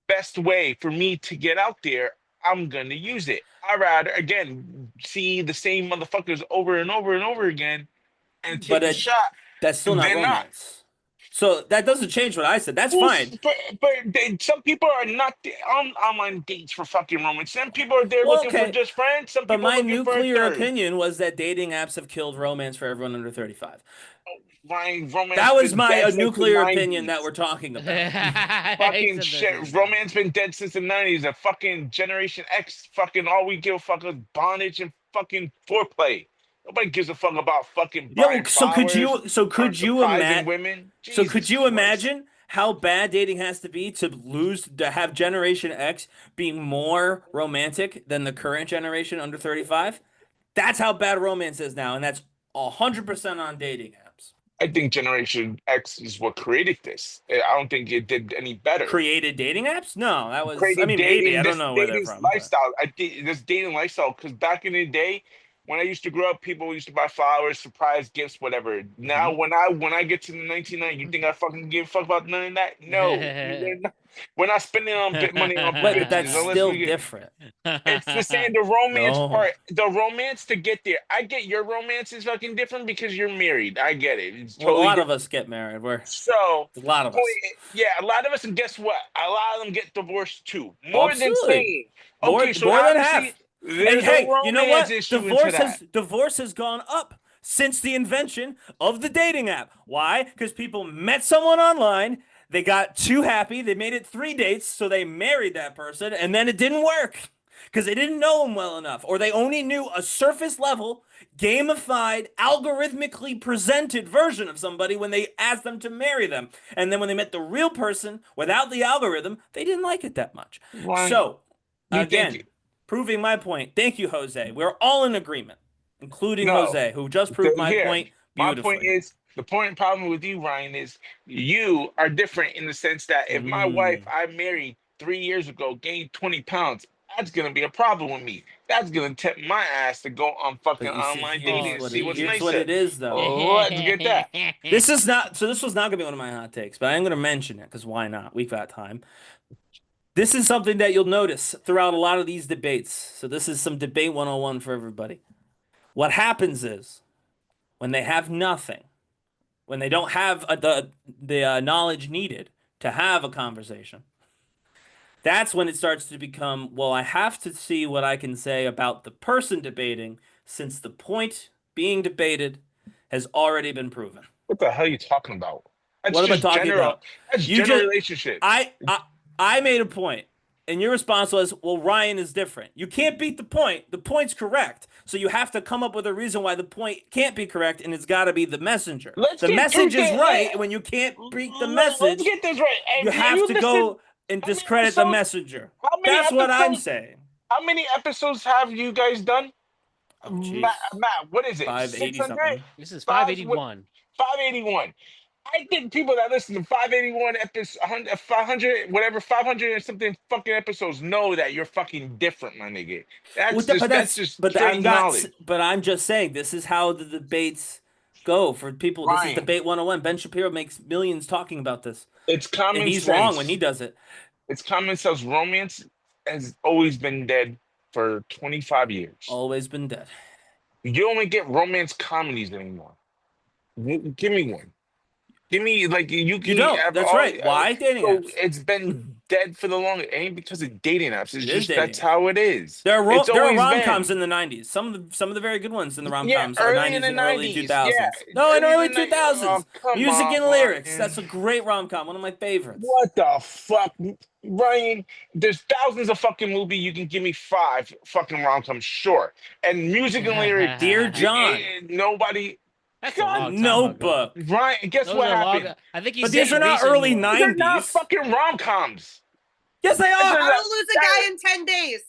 best way for me to get out there, I'm gonna use it. I'd rather again see the same motherfuckers over and over and over again and take a shot. That's still not They're not. romance. So that doesn't change what I said. That's Well, fine. Some people are not on online dates for fucking romance. Some people are there Well, looking for okay. just friends. Some But people are my looking for a nuclear third. opinion was that dating apps have killed romance for everyone under 35. Ryan, romance That was been my dead since the nuclear 90s. opinion that we're talking about. Fucking shit. Romance been dead since the 90s. A fucking Generation X, fucking all we give a fuck is bondage and fucking foreplay. Nobody gives a fuck about fucking buying flowers or surprising women. So could Jesus you Christ. imagine how bad dating has to be to have Generation X being more romantic than the current generation under 35? That's how bad romance is now, and that's 100% on dating apps. I think Generation X is what created this. I don't think it did any better. Created dating apps? No, that was. Created I mean, dating, maybe I don't this know where they're dating from. but- lifestyle. I think this dating lifestyle because back in the day, when I used to grow up, people used to buy flowers, surprise gifts, whatever. Now, when I get to the 1990s, you think I fucking give a fuck about none of that? No, we're not spending money on Wait, bitches but that's unless still we get. different. It's the same. The romance No. part, the romance to get there. I get your romance is fucking different because you're married. I get it. It's Well, a totally lot different. of us get married. So A lot of us. yeah, a lot of us, and guess what? A lot of them get divorced too. More than Absolutely. saying. More, Okay, so more than obviously half. there's And hey, a you know what? romance issue into that. Divorce has gone up since the invention of the dating app. Why? Because people met someone online, they got too happy, they made it 3 dates, so they married that person, and then it didn't work because they didn't know him well enough, or they only knew a surface level, gamified, algorithmically presented version of somebody when they asked them to marry them. And then when they met the real person without the algorithm, they didn't like it that much. Right. So, You again, think- proving my point. Thank you, Jose. We're all in agreement, including No. Jose, who just proved my Here, point my beautifully. point is the problem with you, Ryan, is you are different in the sense that if my wife I married 3 years ago gained 20 pounds, that's gonna be a problem with me. That's gonna tempt my ass to go on fucking But you see, online here's dating and what see it- what's here's nicer. what it is, though. Let's get that. This was not gonna be one of my hot takes, but I'm gonna mention it because why not? We've got time. This is something that you'll notice throughout a lot of these debates. So this is some debate 101 for everybody. What happens is when they have nothing, when they don't have the knowledge needed to have a conversation, that's when it starts to become, well, I have to see what I can say about the person debating since the point being debated has already been proven. What the hell are you talking about? That's What am I just talking general. about? That's You general just- relationship. I made a point, and your response was, well, Ryan is different. You can't beat the point. The point's correct. So you have to come up with a reason why the point can't be correct, and it's got to be the messenger. The message is right, and when you can't beat the Let's message, get this right. Hey, you have to go and how many discredit the episodes- messenger. how many That's what I'm episodes- saying. How many episodes have you guys done? Oh, jeez. Matt, what is it? 580 600? something. This is 581. 581. I think people that listen to 581 episodes, 500, whatever, 500 and something fucking episodes know that you're fucking different, my nigga. That's just straight knowledge. But I'm just saying this is how the debates go for people. This is Ryan. debate 101. Ben Shapiro makes millions talking about this. It's common And he's sense. wrong when he does it. It's common sense. Romance has always been dead for 25 years. Always been dead. You only get romance comedies anymore. Give me one. Give me like you can. You don't. Have That's all, right. Why dating so apps? it's been dead for the longest. It ain't because of dating apps. It's It is just dating that's apps. how it is. There are It's always rom-coms been. in the 90s. Some of the very good ones in the Yeah, rom-coms are early in 90s the and early 90s. 2000s. Yeah, No, in early in the 2000s. Oh, come Music on, and lyrics. Ryan. That's a great rom-com. One of my favorites. What the fuck, Ryan? There's thousands of fucking movies. You can give me 5 fucking rom-coms, sure. And music and lyrics. Dear John. Nobody. That's a God, long time Notebook. ago. Ryan, guess Those what are long. happened? I think But these are not recent early ones. They're not 90s. fucking rom-coms. Yes, they How are. to Lose a Guy in 10 Days.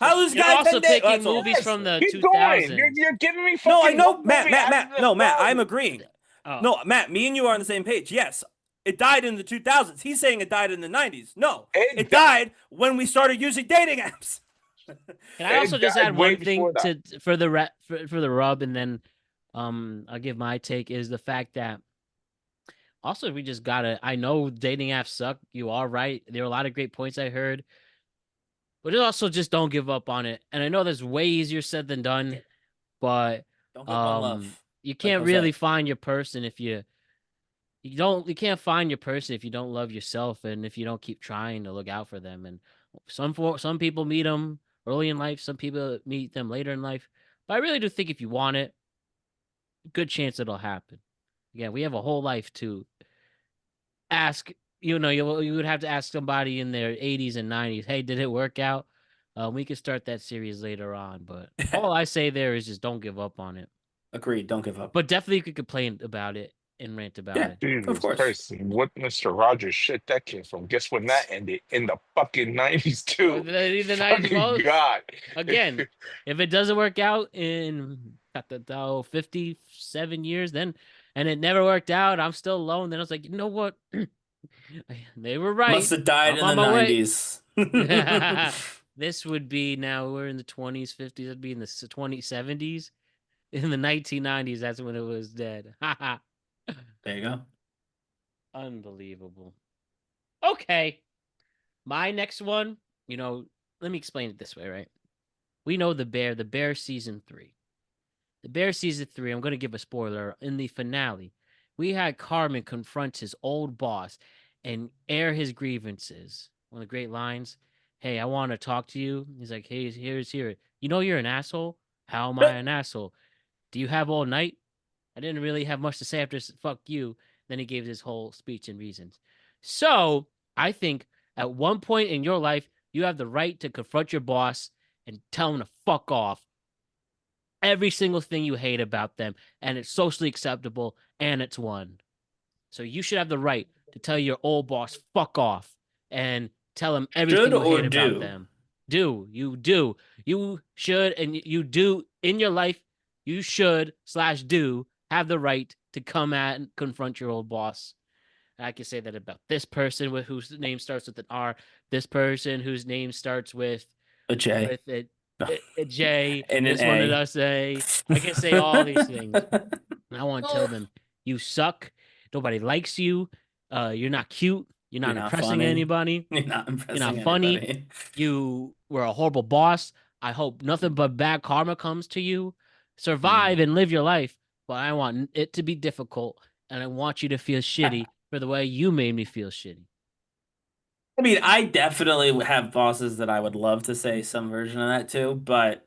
How is You're guy also 10 days? picking That's all. movies from the Keep 2000s. going. You're giving me fucking No, I know, one Matt. movie out of the No, Matt. I'm 1000s. agreeing. Oh. No, Matt. Me and you are on the same page. Yes, it died in the 2000s. He's saying it died in the 90s. No, It it died when we started using dating apps. Can I also just died add way one thing before that. to for the rub, and then I'll give my take is the fact that also we just gotta. I know dating apps suck. You are right. There are a lot of great points I heard, but it also just don't give up on it. And I know that's way easier said than done, but Don't give up on love. you Like can't Jose. really find your person if you can't find your person if you don't love yourself and if you don't keep trying to look out for them. And some people meet them early in life, some people meet them later in life. But I really do think if you want it, good chance it'll happen. Again, we have a whole life to ask. You would have to ask somebody in their 80s and 90s, hey, did it work out? We could start that series later on, but all I say there is just don't give up on it. Agreed. Don't give up. But definitely you could complain about it and rant about it. Jesus Of course. Christ, what Mr. Rogers shit that came from? Guess when that ended? In the fucking 90s too. The 90s Fucking most. God. Again, if it doesn't work out in 57 years, then and it never worked out, I'm still alone. Then I was like, you know what? They were right. Must have died I'm in the on my way. 90s. This would be now we're in the 20s, 50s. It'd be in the 2070s. In the 1990s, that's when it was dead. There you go. Unbelievable. Okay. My next one, let me explain it this way, right? We know The Bear season 3. The Bear season 3, I'm going to give a spoiler. In the finale, we had Carmen confront his old boss and air his grievances. One of the great lines, hey, I want to talk to you. He's like, hey, here's here. You know you're an asshole? How am I an asshole? Do you have all night? I didn't really have much to say after fuck you. Then he gave his whole speech and reasons. So I think at one point in your life, you have the right to confront your boss and tell him to fuck off. Every single thing you hate about them, and it's socially acceptable, and it's one. So you should have the right to tell your old boss fuck off and tell him everything Should you or hate do? about them. You should, and you do in your life. You should/do have the right to come at and confront your old boss. I can say that about this person whose name starts with an R. This person whose name starts with A J. with a J. And an this one A. does say. I can say all these things. I want to tell them you suck. Nobody likes you. You're not cute. You're not impressing funny. anybody. You're not impressing You're not funny. anybody. You were a horrible boss. I hope nothing but bad karma comes to you. Survive and live your life. But I want it to be difficult, and I want you to feel shitty for the way you made me feel shitty. I mean, I definitely have bosses that I would love to say some version of that to, but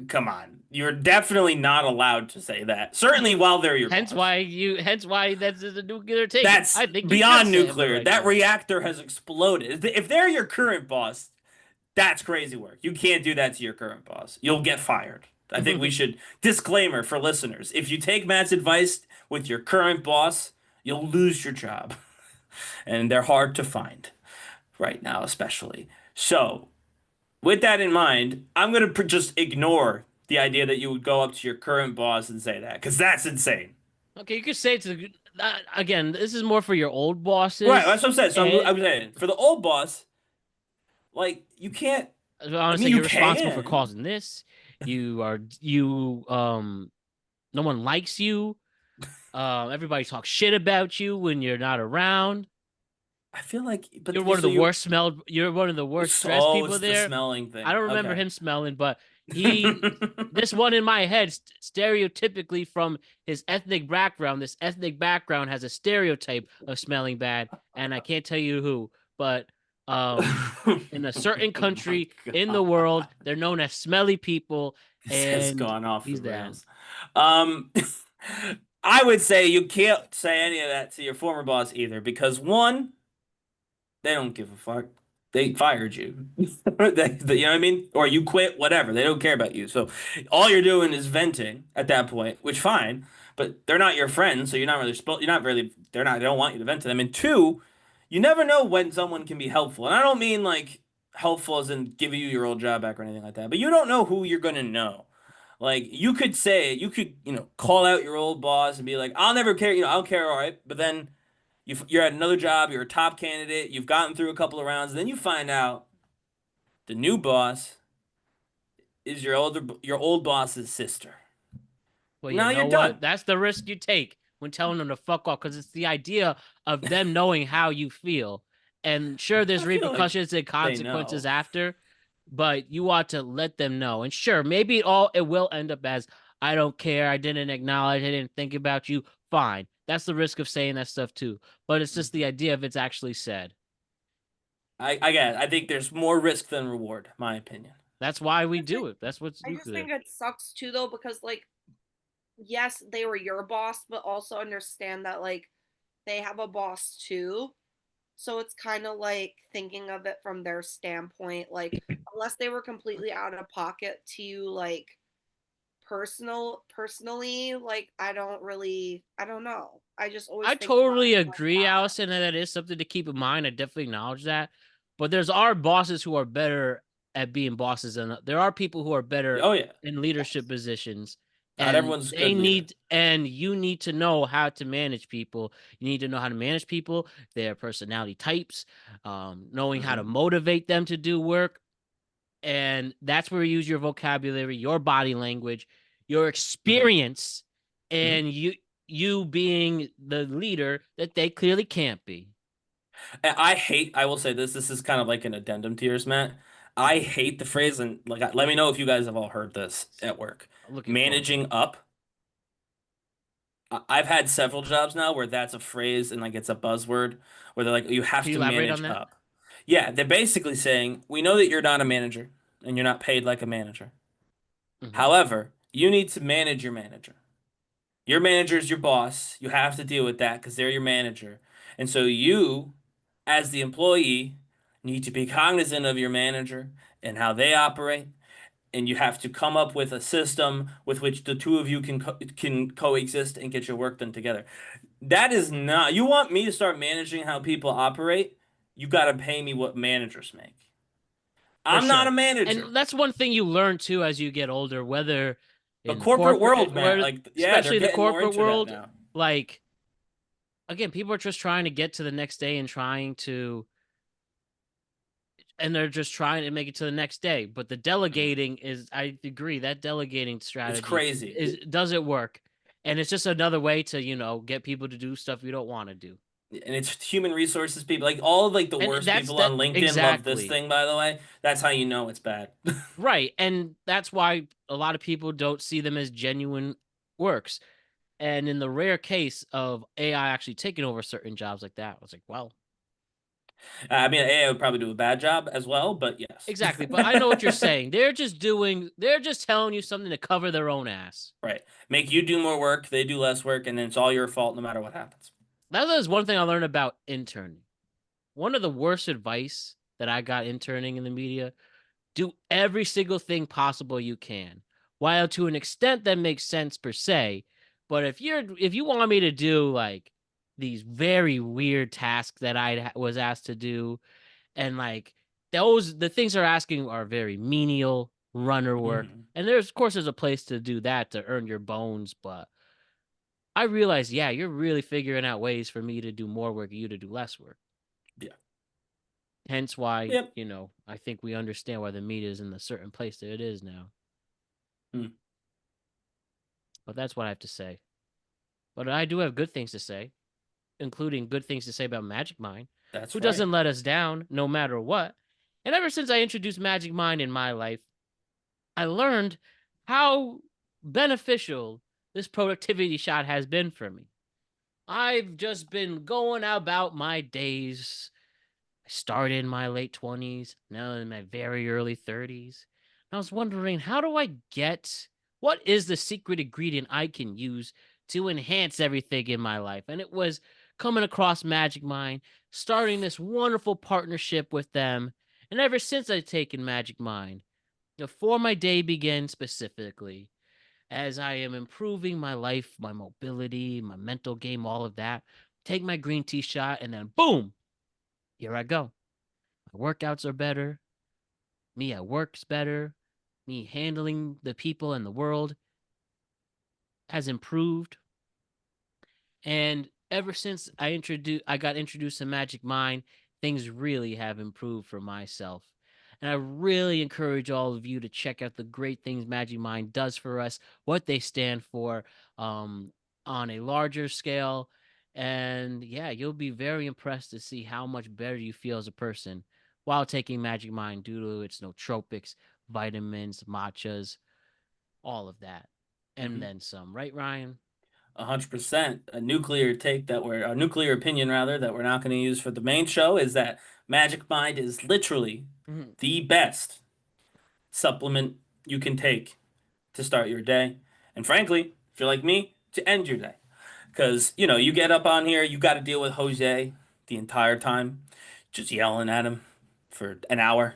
come on. You're definitely not allowed to say that. Certainly while they're your Hence boss. why that's a nuclear take. That's I think beyond you should say it nuclear. right That now. reactor has exploded. If they're your current boss, that's crazy work. You can't do that to your current boss. You'll get fired. I think we should disclaimer for listeners. If you take Matt's advice with your current boss, you'll lose your job. And they're hard to find right now, especially. So, with that in mind, I'm going to just ignore the idea that you would go up to your current boss and say that, because that's insane. Okay, you could say it's again. This is more for your old bosses, Right, that's what I'm saying. So I'm saying for the old boss, like you can't. Honestly, you're responsible for causing this. No one likes you. Everybody talks shit about you when you're not around. I feel like, but You're one of the worst smelled. You're one of the worst dressed Oh, people it's the there. smelling thing. I don't remember Okay. him smelling, but this one in my head, stereotypically from his ethnic background, this ethnic background has a stereotype of smelling bad, and I can't tell you who, but in a certain country in the world, they're known as smelly people, This has and gone off the he's that. rails. I would say you can't say any of that to your former boss either, because one, they don't give a fuck. They fired you. You know what I mean? Or you quit, whatever. They don't care about you. So all you're doing is venting at that point, which fine, but they're not your friends, so they don't want you to vent to them. And two, you never know when someone can be helpful. And I don't mean like helpful as in giving you your old job back or anything like that, but you don't know who you're gonna know. Like you could, call out your old boss and be like, I'll never care, I'll care, all right. But then you're at another job, you're a top candidate, you've gotten through a couple of rounds, and then you find out the new boss is your old boss's sister. Well, you Now know you're what? done. That's the risk you take when telling them to fuck off, because it's the idea of them knowing how you feel. And sure, there's I feel like repercussions and they consequences know. after, but you ought to let them know. And sure, maybe it will end up as, I don't care, I didn't acknowledge, I didn't think about you. Fine. That's the risk of saying that stuff too. But it's just the idea if it's actually said. I get it. I think there's more risk than reward, my opinion. That's why we do it. That's what's I just think it sucks too, though, because like, yes, they were your boss, but also understand that like they have a boss too. So it's kind of like thinking of it from their standpoint, like unless they were completely out of pocket to you, like personally, like I don't know. I just always I think about totally it like agree, that. Allison, and that is something to keep in mind. I definitely acknowledge that. But there's our bosses who are better at being bosses, and there are people who are better Oh yeah. in leadership positions. Not And everyone's a good leader. you need to know how to manage people. You need to know how to manage people, their personality types, knowing how to motivate them to do work. And that's where you use your vocabulary, your body language, your experience, and you being the leader that they clearly can't be. And I will say this is kind of like an addendum to yours, Matt. I hate the phrase, and like, let me know if you guys have all heard this at work. I'm looking forward. Managing up. I've had several jobs now where that's a phrase and like it's a buzzword where they're like, you have Can you to elaborate manage on that? up. Yeah, they're basically saying, we know that you're not a manager and you're not paid like a manager. However, you need to manage your manager. Your manager is your boss. You have to deal with that because they're your manager. And so you, as the employee, need to be cognizant of your manager and how they operate. And you have to come up with a system with which the two of you can coexist and get your work done together. That is not, you want me to start managing how people operate? You got to pay me what managers make. For I'm not sure. a manager. And that's one thing you learn too as you get older, whether The in the corporate world, man, like, yeah, they're especially the getting more corporate into that world, now. like again, people are just trying to get to the next day and they're just trying to make it to the next day. But the delegating is, I agree, that delegating It's strategy crazy. doesn't work. And it's just another way to, get people to do stuff you don't want to do. And it's human resources people. Like all of like the And worst that's people that on LinkedIn love this exactly. thing, by the way. That's how you know it's bad. Right. And that's why a lot of people don't see them as genuine works. And in the rare case of AI actually taking over certain jobs like that, I was like, well, I mean, AI would probably do a bad job as well, but yes. exactly. But I know what you're saying. They're just telling you something to cover their own ass. Right. Make you do more work, they do less work, and then it's all your fault no matter what happens. That is one thing I learned about interning. One of the worst advice that I got interning in the media: do every single thing possible you can. While to an extent that makes sense per se, but if you want me to do like these very weird tasks that I was asked to do, and like the things they're asking are very menial runner work, and there's a place to do that to earn your bones, but I realized, yeah, you're really figuring out ways for me to do more work and you to do less work. Yeah. Hence why, Yep. I think we understand why the media is in the certain place that it is now. But that's what I have to say. but I do have good things to say, including good things to say about Magic Mind, That's who right. doesn't let us down no matter what. And ever since I introduced Magic Mind in my life, I learned how beneficial this productivity shot has been for me. I've just been going about my days. I started in my late 20s, now in my very early 30s. I was wondering, how do I get what is the secret ingredient I can use to enhance everything in my life? And it was coming across Magic Mind, starting this wonderful partnership with them. And ever since I've taken Magic Mind, before my day begins specifically, as I am improving my life, my mobility, my mental game, all of that, take my green tea shot, and then boom, here I go. My workouts are better. Me at work's better. Me handling the people and the world has improved. And ever since I got introduced to Magic Mind, things really have improved for myself. And I really encourage all of you to check out the great things Magic Mind does for us, what they stand for um, on a larger scale. And yeah, you'll be very impressed to see how much better you feel as a person while taking Magic Mind due to its nootropics, vitamins, matchas, all of that. And then some, right, Ryan? 100%. A nuclear opinion rather that we're not going to use for the main show is that Magic Mind is literally Mhm. the best supplement you can take to start your day. And frankly, if you're like me, to end your day. Because, you get up on here, you got to deal with Jose the entire time, just yelling at him for an hour.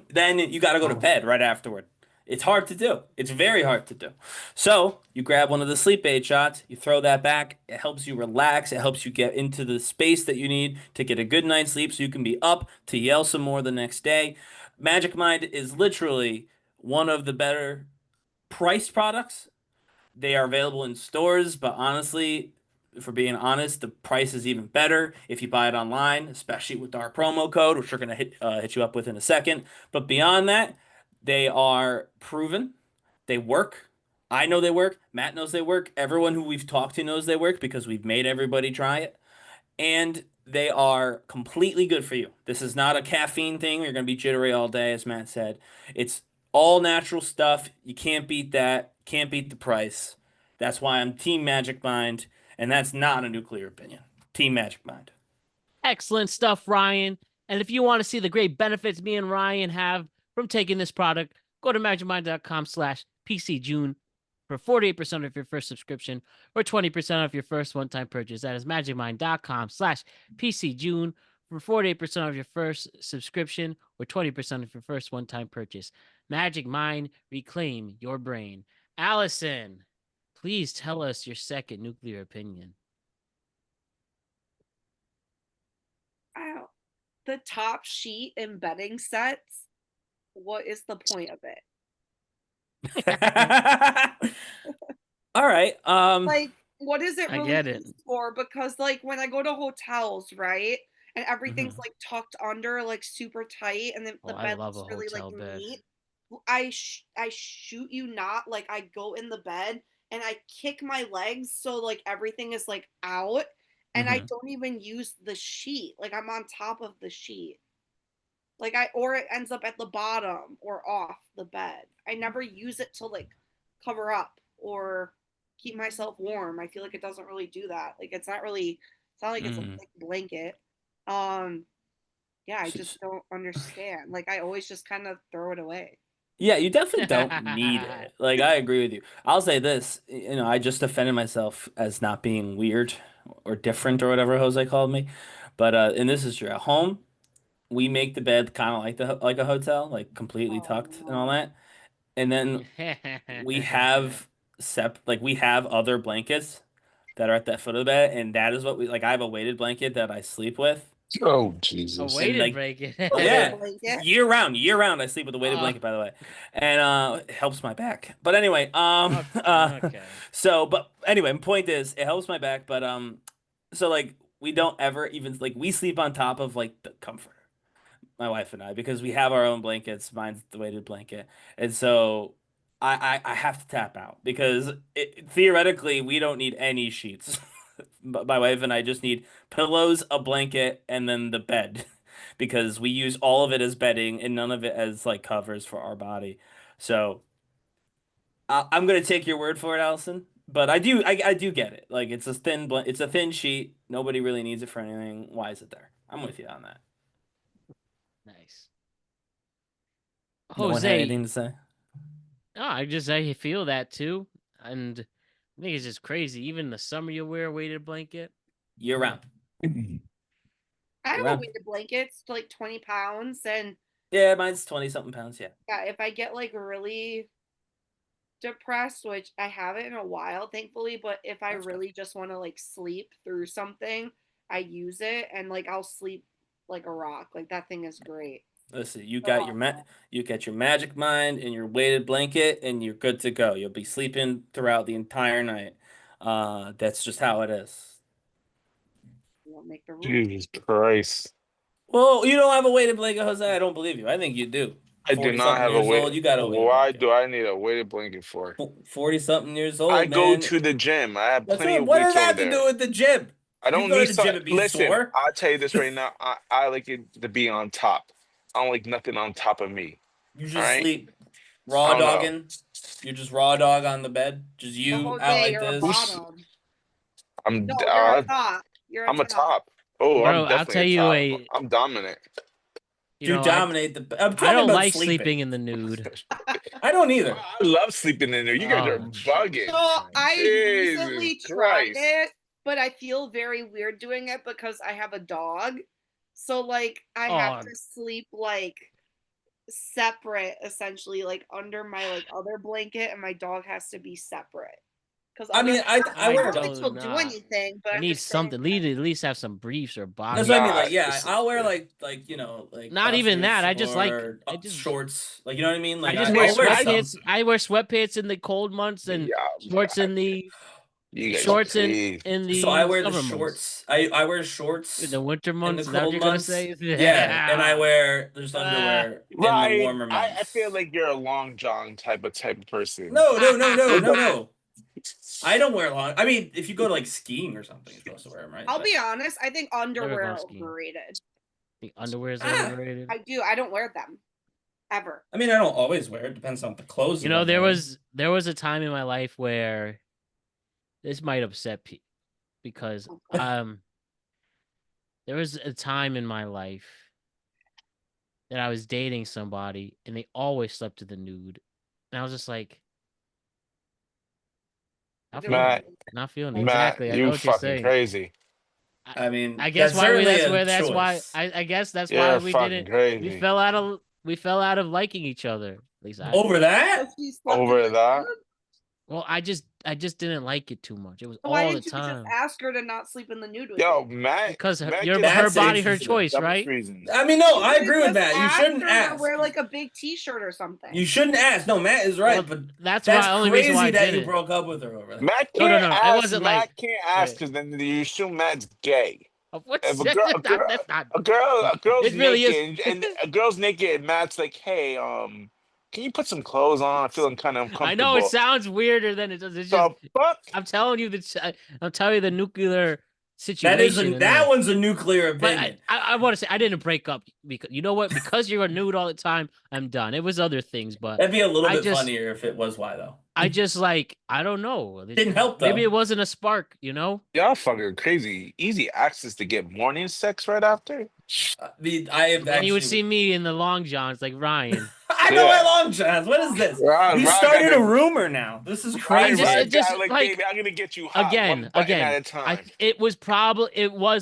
Then you got to go to bed right afterward. It's hard to do. It's very hard to do. So you grab one of the sleep aid shots, you throw that back. It helps you relax. It helps you get into the space that you need to get a good night's sleep so you can be up to yell some more the next day. Magic Mind is literally one of the better priced products. They are available in stores, but honestly, for being honest, the price is even better if you buy it online, especially with our promo code, which we're gonna hit you up with in a second. But beyond that, they are proven. They work. I know they work. Matt knows they work. Everyone who we've talked to knows they work because we've made everybody try it. And they are completely good for you. This is not a caffeine thing. You're going to be jittery all day, as Matt said. It's all natural stuff. You can't beat that. Can't beat the price. That's why I'm Team Magic Mind, and that's not a nuclear opinion. Team Magic Mind. Excellent stuff, Ryan. And if you want to see the great benefits me and Ryan have from taking this product, go to magicmind.com/PCJune for 48% off your first subscription or 20% off your first one-time purchase. That is magicmind.com/PCJune for 48% off your first subscription or 20% off your first one-time purchase. Magic Mind, reclaim your brain. Allison, please tell us your second nuclear opinion. Wow. The top sheet and bedding sets. What is the point of it? All right. Like, what is it I really get it. used for? Because like when I go to hotels, right? And everything's Mhm. like tucked under, like super tight, and then Oh, the I bed love a looks really like hotel bed. neat. I shoot you not, like I go in the bed and I kick my legs so like everything is like out, and I Mhm. don't even use the sheet. Like I'm on top of the sheet. Or it ends up at the bottom or off the bed. I never use it to like cover up or keep myself warm. I feel like it doesn't really do that. Like it's not like it's a Mm. thick blanket. Um yeah, I just S- don't understand. Like I always just kind of throw it away. Yeah, you definitely don't need it. Like, I agree with you. I'll say this, I just defended myself as not being weird or different or whatever Jose called me. But and this is true. At home, we make the bed kind of like a hotel, like completely Oh tucked and all no. that. And then we have we have other blankets that are at that foot of the bed, and that is what we like. I have a weighted blanket that I sleep with. Oh, A Jesus. And weighted like blanket. A weighted yeah, blanket. year round, I sleep with a weighted uh, blanket, by the way, and it helps my back. But anyway, okay. but anyway, my point is, it helps my back. But so like we don't ever even like we sleep on top of like the comforter, my wife and I, because we have our own blankets. Mine's the weighted blanket, and so I have to tap out because theoretically we don't need any sheets. But my wife and I just need pillows, a blanket, and then the bed because we use all of it as bedding and none of it as like covers for our body. So I'm gonna take your word for it, Allison. But I do get it. Like it's a thin sheet. Nobody really needs it for anything. Why is it there? I'm with you on that. Nice. No one had Jose, anything to say. oh, I feel that too, and I think it's just crazy. Even in the summer, you wear a weighted blanket. Year round. I Year have a round. weighted blanket. It's like 20 pounds. And Yeah, mine's 20 something pounds. Yeah. yeah, if I get like really depressed, which I haven't in a while, thankfully, but if I That's good. really just want to like sleep through something, I use it and like I'll sleep like a rock. Like that thing is great. Listen, you got your magic mind and your weighted blanket, and you're good to go. You'll be sleeping throughout the entire night. That's just how it is. You don't make the rules. Jesus Christ. Well, you don't have a weighted blanket, Jose. I don't believe you. I think you do. I do 40 not something have a years weight. old, you got a weighted Why blanket. do I need a weighted blanket for? 40 something years I old, go man. to the gym. I have That's plenty what, of what does weights that over have to there. do with the gym? I don't You go need to the gym and be listen, sore. I'll tell you this right now. I like it to be on top. I don't like nothing on top of me. You All just right? sleep I raw don't know. dogging. You're just raw dog on the bed. Just But you out Jose, like you're a this. bottom. I'm No, you're a top. You're a I'm a top. top. Oh, Bro, I'm I'll definitely tell a you top. a, I'm dominant. you You know, dominate the. I'm I talking don't about like sleeping. sleeping in the nude. I don't either. I love sleeping in there. You guys are Oh, bugging. So I Jesus recently tried Christ. it, but I feel very weird doing it because I have a dog. So like I have Oh. to sleep like separate essentially, like under my like other blanket, and my dog has to be separate. Because I mean, I I wear. don't think he'll do anything, but I I'm need just saying, something. Need at least have some briefs or That's boxers. what I mean. Nah, Like, yeah, listen. I'll wear like like Not even that. I just like or I just shorts. Like, you know what I mean? Like, I just I'll wear wear sweatpants. some. I wear sweatpants in the cold months and Yeah, shorts in the you guys shorts please. in So I the wear the summer months. shorts. I wear shorts In the winter in the months, is that what cold you're gonna months. say? Yeah, and I wear just underwear in the Ryan, warmer months. I feel like you're a long john type of person. No. I don't wear long. I mean, if you go to like skiing or something, you're supposed to wear them, right? I'll be honest, I think underwear is skiing. overrated. The underwear is Ah. overrated. I do. I don't wear them ever. I mean, I don't always wear it. Depends on the clothes. You know, there was a time in my life where this might upset people because there was a time in my life that I was dating somebody and they always slept to the nude. And I was just like, Matt, not feeling it. Matt, Exactly. I you know what you're fucking saying. crazy. I mean, I guess that's why certainly that's a where that's why choice. I guess that's You're why we fucking didn't crazy. we fell out of liking each other. At least I Over that? Over that? Well, I just didn't like it too much. It was So why all the didn't you just time. ask her to not sleep in the nude with Yo, you? Matt. Because Matt her That's body, her interesting. choice, right? Reasons. I mean, no, I You agree with just that. You ask shouldn't her to ask. wear like a big T-shirt or something. You shouldn't ask. No, Matt is right, Well, but that's that's why only reason why I crazy that you didn't. broke up with her over that. Matt No, can't no, ask. it wasn't Matt like can't ask because then you assume Matt's gay. What's If that's not. a girl's It really is. naked and a girl's naked and Matt's like, hey, can you put some clothes on? I'm feeling kind of uncomfortable. I know it sounds weirder than it does. It's just fuck. I'm telling you the nuclear situation. That one's a nuclear But opinion. I want to say I didn't break up because you know what? Because you're a nude all the time, I'm done. It was other things, but That'd be a little bit funnier if it was why though. I just like I don't know. Didn't help though. Maybe it wasn't a spark, you know? Y'all fucking crazy. Easy access to get morning sex right after. I have And you would see me in the long johns like Ryan. I know my long johns. What is this? You started a rumor now. This is crazy. It just like, baby, I'm gonna get you hot again. one button at a time. It was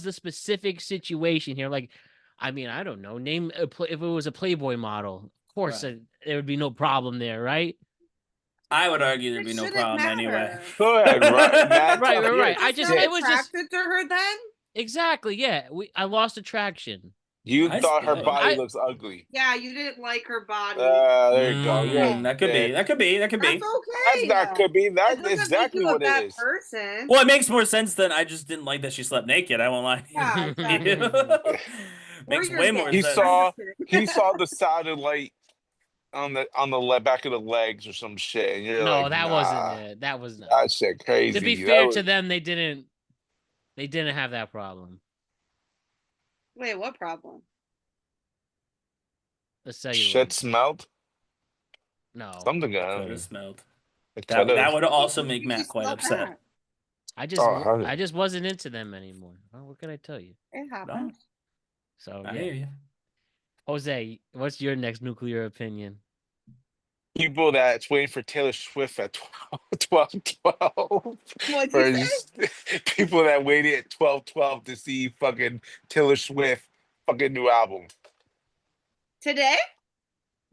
the specific situation here. Like, I mean, I don't know. Name if it was a Playboy model, of course there would be no problem there, right? I would argue there'd be no problem anyway. Go ahead, right? right. It was just attracted to her then. Exactly. Yeah, I lost attraction. You thought her body looks ugly. Yeah, you didn't like her body. There you go. Yeah, that could be. That's okay. That could be. That's exactly what it is. Person. Well, it makes more sense than I just didn't like that she slept naked. I won't lie. Yeah, exactly. Makes way more He sense. saw the satellite back of the legs or some shit, and you're No, like, that nah, wasn't it. That was not. that shit crazy. To be That fair was to them, they didn't have that problem. Wait, what problem? The celluloid. shit smelled. No, Something Could have going. smelled. It That could have. would also make You Matt quite smell upset. that. I just Oh, honey. I just wasn't into them anymore. Well, what can I tell you? It No, happens. So I yeah, hear you. Jose, what's your next nuclear opinion? People that's waiting for Taylor Swift at 12:12. What'd you People that waited at 12:12 to see fucking Taylor Swift fucking new album. Today?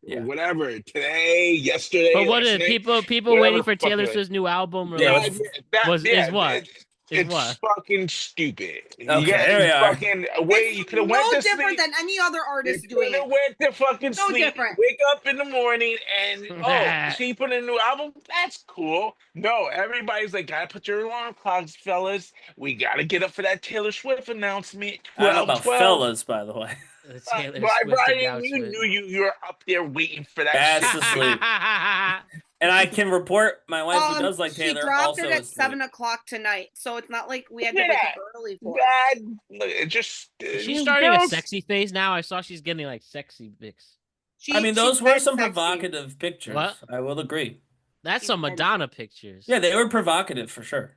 Yeah. Whatever. Today, yesterday, But what last are night, people whatever waiting for Taylor fucking- Swift's new album Yeah, release? Is what? Is It's what? fucking stupid. Okay, You there we are. fucking wait. You could have went no to different sleep. than any other You artist could doing have it. went to fucking No sleep. different. Wake up in the morning and she put in a new album. That's cool. No, everybody's like, gotta put your alarm clocks, fellas. We gotta get up for that Taylor Swift announcement. I don't know about 12:12. fellas, by the way. The Taylor Brian, Swift you announcement. knew you were up there waiting for that That's shit. the sleep. And I can report my wife, who does like She Taylor, dropped also it at is 7 o'clock tonight, so it's not like we had to Yeah. wake up early for it. Bad. Look, it just Is she starting a girls- sexy face now? I saw she's getting like sexy pics. She, I mean, she those were said some sexy. provocative pictures. What? I will agree. That's She some said- Madonna pictures. Yeah, they were provocative for sure.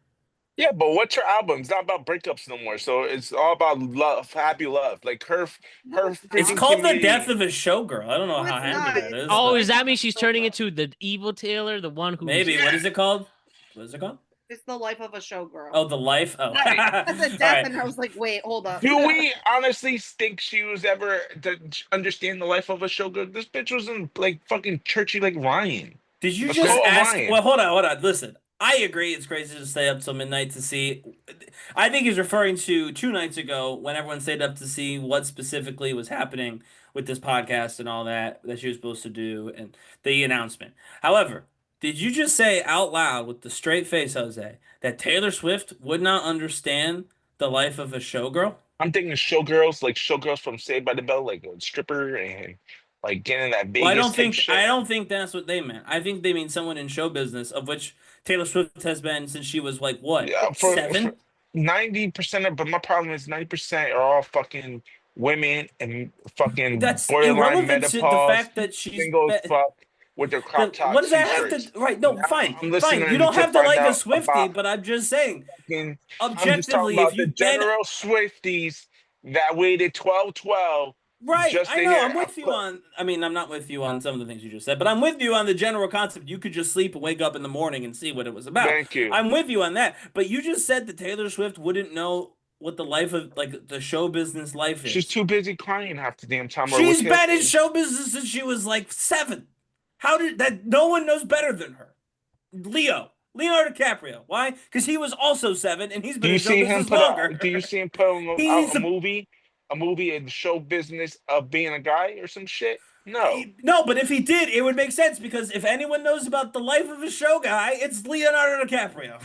Yeah, but what's her album? It's not about breakups no more. So it's all about love, happy love. Like her No, it's It's freaking called community. The Death of a Showgirl. I don't know No, how it's handy not. that is. Oh, but does that mean she's turning into the evil Taylor, the one who maybe. What is it called? What is it called? It's the life of a showgirl. Oh, The Life. Oh, Right. That's a All death, right. and I was like, wait, hold up. Do we honestly think she was ever to understand the life of a showgirl? This bitch was in like fucking churchy like Ryan. Did you Let's just go, ask? Ryan. Well, hold on. Listen, I agree. It's crazy to stay up till midnight to see. I think he's referring to 2 nights ago when everyone stayed up to see what specifically was happening with this podcast and all that she was supposed to do and the announcement. However, did you just say out loud with the straight face, Jose, that Taylor Swift would not understand the life of a showgirl? I'm thinking showgirls, like showgirls from Saved by the Bell, like a stripper and like getting that Vegas Well, I don't type think shit. I don't think that's what they meant. I think they mean someone in show business, of which Taylor Swift has been since she was like what, Yeah, 7? 90% of, but my problem is 90% are all fucking women and fucking That's borderline irrelevant to the menopause, fact that she's single as be- fuck with their crop top what does that t-shirts. have to? Right? No, Now fine, I'm listening fine. You don't to have to find like a out Swiftie, about but I'm just saying, fucking, I'm just talking objectively, about if you the get general Swifties that waited 12:12 right, just I to know. hear. I'm with you on. I mean, I'm not with you on some of the things you just said, but I'm with you on the general concept. You could just sleep and wake up in the morning and see what it was about. Thank you. I'm with you on that. But you just said that Taylor Swift wouldn't know what the life of like the show business life is. She's too busy crying half the damn time. or She's with been in him. show business since she was like 7. How did that? No one knows better than her. Leonardo DiCaprio. Why? Because he was also 7, and he's Do been you in show see him business put longer. out? Do you see him put out He's a a- movie? A movie in show business of being a guy or some shit? No. No, but if he did, it would make sense because if anyone knows about the life of a show guy, it's Leonardo DiCaprio.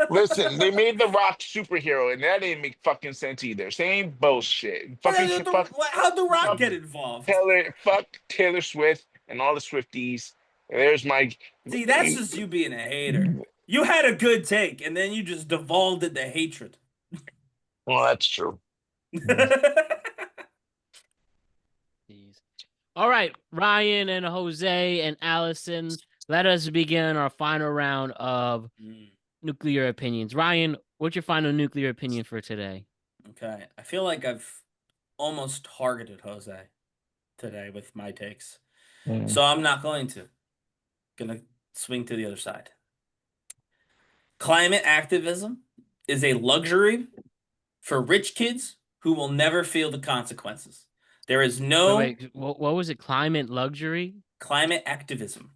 Listen, they made The Rock superhero, and that didn't make fucking sense either. Same bullshit. Fucking fuck How'd The Rock get involved? fuck Taylor Swift and all the Swifties. There's my. See, that's just you being a hater. You had a good take, and then you just devolved into hatred. Well, that's true. Jeez. All right, Ryan and Jose and Allison, let us begin our final round of nuclear opinions. Ryan, what's your final nuclear opinion for today? Okay, I feel like I've almost targeted Jose today with my takes, so I'm not going to. Gonna swing to the other side. Climate activism is a luxury for rich kids who will never feel the consequences. There is no Wait, what was it? Climate luxury? climate activism.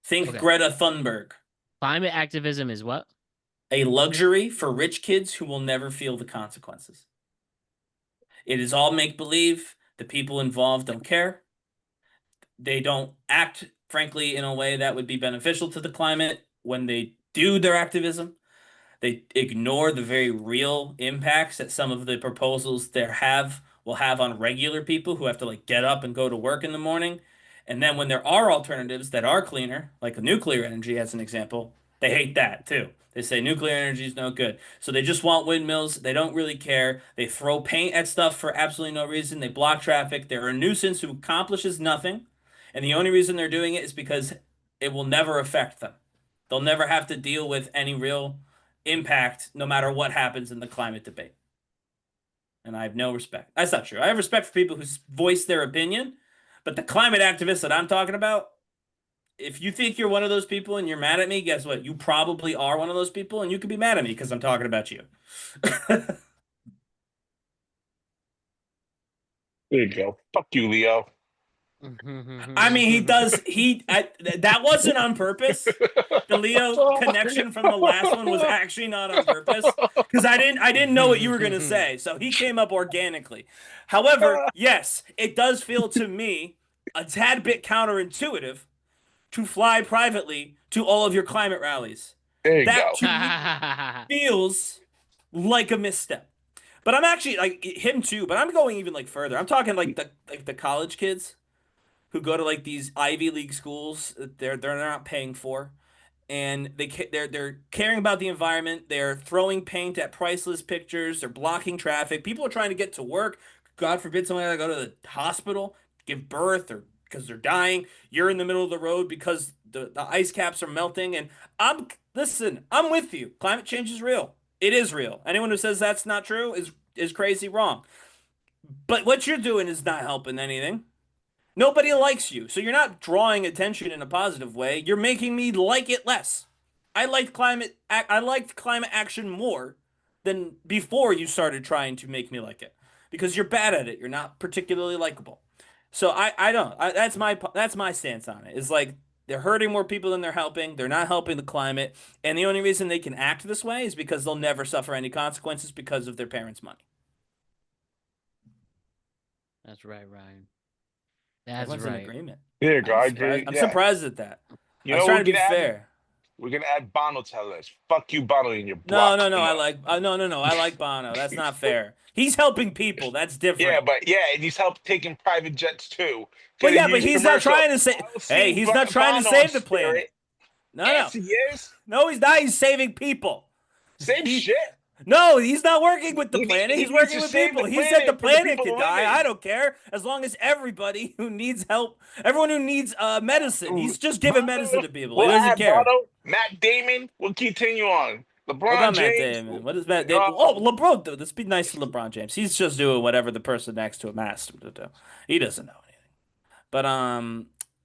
Think Okay. Greta Thunberg. Climate activism is what? A luxury for rich kids who will never feel the consequences. It is all make-believe. The people involved don't care. They don't act, frankly, in a way that would be beneficial to the climate when they do their activism. They ignore the very real impacts that some of the proposals will have on regular people who have to like get up and go to work in the morning. And then when there are alternatives that are cleaner, like nuclear energy as an example, they hate that too. They say nuclear energy is no good. So they just want windmills. They don't really care. They throw paint at stuff for absolutely no reason. They block traffic. They're a nuisance who accomplishes nothing. And the only reason they're doing it is because it will never affect them. They'll never have to deal with any real impact no matter what happens in the climate debate. And I have no respect. That's not true. I have respect for people who voice their opinion, but the climate activists that I'm talking about, if you think you're one of those people and you're mad at me, guess what? You probably are one of those people, and you can be mad at me because I'm talking about you. There you go. Fuck you, Leo. I mean, that wasn't on purpose. The Leo connection from the last one was actually not on purpose because I didn't know what you were going to say. So he came up organically. However, yes, it does feel to me a tad bit counterintuitive to fly privately to all of your climate rallies. There you That go. to me feels like a misstep. But I'm actually like him too, but I'm going even like further. I'm talking like the college kids who go to like these Ivy League schools that they're not paying for, and they're caring about the environment. They're throwing paint at priceless pictures. They're blocking traffic. People are trying to get to work. God forbid someone had to go to the hospital, give birth, or because they're dying. You're in the middle of the road because the ice caps are melting. And I'm with you. Climate change is real. It is real. Anyone who says that's not true is crazy wrong. But what you're doing is not helping anything. Nobody likes you, so you're not drawing attention in a positive way. You're making me like it less. I liked climate action more than before you started trying to make me like it because you're bad at it. You're not particularly likable. So that's my stance on it. Is like they're hurting more people than they're helping. They're not helping the climate, and the only reason they can act this way is because they'll never suffer any consequences because of their parents' money. That's right, Ryan. That's Everyone's right. in agreement. There you go. I agree. I'm surprised at that. You I know was what trying to we be can add? fair. We're gonna add Bono to the list. Fuck you, Bono, and your No, block. I like no. I like Bono. That's not fair. He's helping people. That's different. And he's helped taking private jets too. But Could've yeah, but used he's not commercial. trying to say. I've Hey, seen he's not trying to Bono on save the planet. Spirit. No, Yes, he is. no, he's not. He's saving people. Same shit. No, he's not working with the planet. he He's needs working to with save people. the He said the planet for the planet people could to die. live in. I don't care as long as everybody who needs help, everyone who needs medicine. He's just giving medicine to people. He We'll doesn't add care. Bono, Matt Damon. We'll continue on. What LeBron about James. Matt Damon? What is Matt Damon? Oh, LeBron. Let's be nice to LeBron James. He's just doing whatever the person next to him asked him to do. He doesn't know anything. But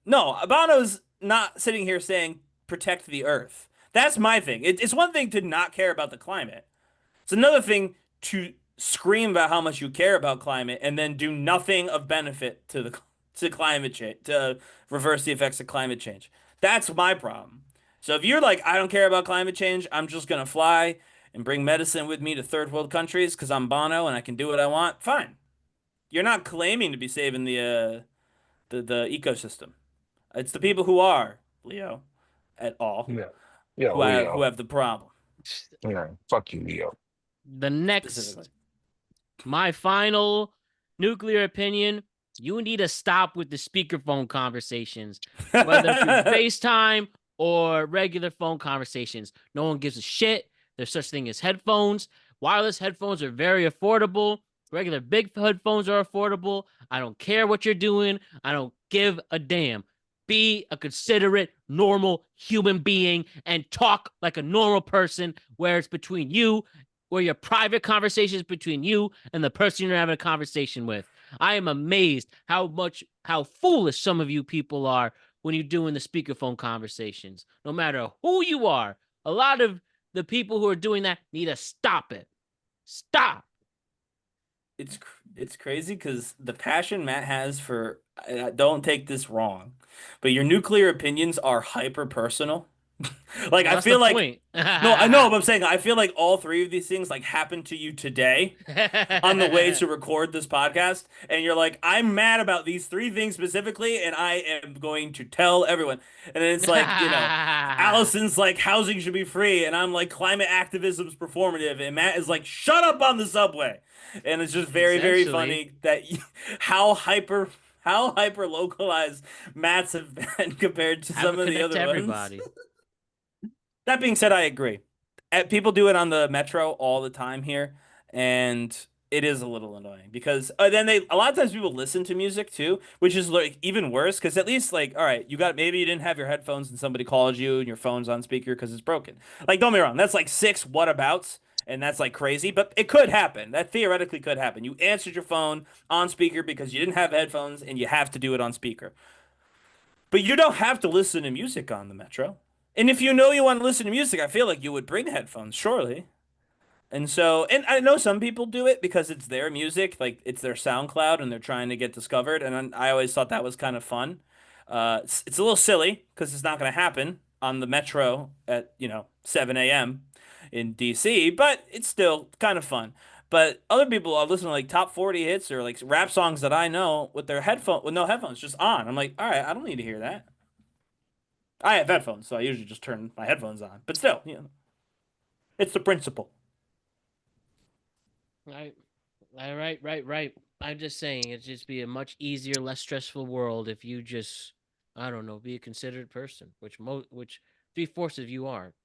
no, Bono's not sitting here saying protect the earth. That's my thing. It's one thing to not care about the climate. It's another thing to scream about how much you care about climate and then do nothing of benefit to climate change, to reverse the effects of climate change. That's my problem. So if you're like, I don't care about climate change, I'm just gonna fly and bring medicine with me to third world countries because I'm Bono and I can do what I want, fine. You're not claiming to be saving the ecosystem. It's the people who are, Leo, at all, Yeah, who have the problem. Yeah, fuck you, Leo. The next, my final nuclear opinion, you need to stop with the speakerphone conversations, whether through FaceTime or regular phone conversations. No one gives a shit. There's such thing as headphones. Wireless headphones are very affordable. Regular big headphones are affordable. I don't care what you're doing. I don't give a damn. Be a considerate, normal human being and talk like a normal person where it's between you, where your private conversation is between you and the person you're having a conversation with. I am amazed how foolish some of you people are when you're doing the speakerphone conversations. No matter who you are, a lot of the people who are doing that need to stop it. Stop. It's crazy because the passion Matt has for, don't take this wrong, but your nuclear opinions are hyper personal. Like, Well, I feel like point. no, I know, but I'm saying I feel like all three of these things like happened to you today on the way to record this podcast, and you're like, I'm mad about these three things specifically, and I am going to tell everyone. And then it's like, Allison's like, housing should be free, and I'm like, climate activism's performative, and Matt is like, shut up on the subway. And it's just very, very funny that how how hyper localized mats have been compared to some of the other ones. Everybody. That being said, I agree. People do it on the metro all the time here, and it is a little annoying because then a lot of times people listen to music too, which is like even worse because at least like, all right, maybe you didn't have your headphones and somebody called you and your phone's on speaker because it's broken. Like, don't be wrong, that's like 6 whatabouts. And that's like crazy, but it could happen. That theoretically could happen. You answered your phone on speaker because you didn't have headphones and you have to do it on speaker. But you don't have to listen to music on the metro. And if you know you want to listen to music, I feel like you would bring headphones, surely. And so, and I know some people do it because it's their music, like it's their SoundCloud and they're trying to get discovered. And I always thought that was kind of fun. It's a little silly because it's not going to happen on the metro at, 7 a.m. in DC, but it's still kind of fun. But other people are listening to like top 40 hits or like rap songs that I know with no headphones, just on. I'm like, all right, I don't need to hear that. I have headphones, so I usually just turn my headphones on. But still, it's the principle. Right. Right. I'm just saying it'd just be a much easier, less stressful world if you just, I don't know, be a considerate person, which 3/4 of you aren't.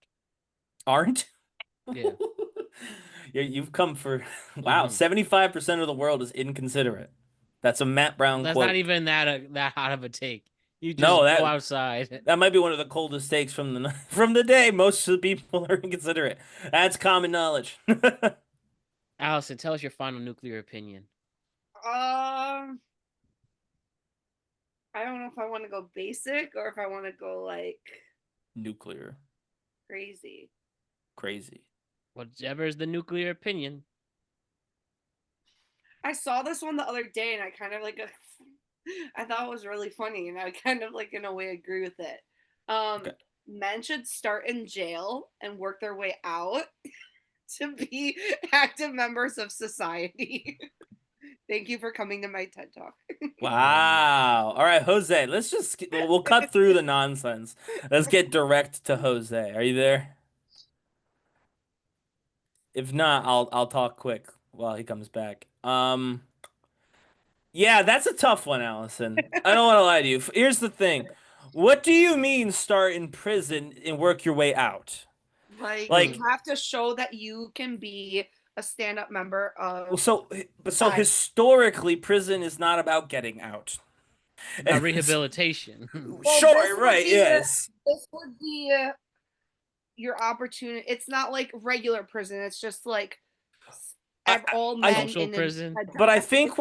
Aren't? Yeah. You've come for wow, 75% of the world is inconsiderate. That's a Matt Brown That's quote. not even that hot of a take. You just No, go outside. That might be one of the coldest takes from the day. Most of the people are inconsiderate. That's common knowledge. Allison, tell us your final nuclear opinion. I don't know if I want to go basic or if I want to go like nuclear. Crazy. Whatever is the nuclear opinion. I saw this one the other day and I kind of I thought it was really funny and I kind of like in a way agree with it. Okay. Men should start in jail and work their way out to be active members of society. Thank you for coming to my TED Talk. Wow. All right, Jose, we'll cut through the nonsense. Let's get direct to Jose. Are you there? If not, I'll talk quick while he comes back. Yeah, that's a tough one, Allison. I don't want to lie to you. Here's the thing. What do you mean start in prison and work your way out? Like you have to show that you can be a stand-up member of so historically prison is not about getting out. About rehabilitation. Sure, right, yes. This would be your opportunity. It's not like regular prison. It's just like all men in prison. But I think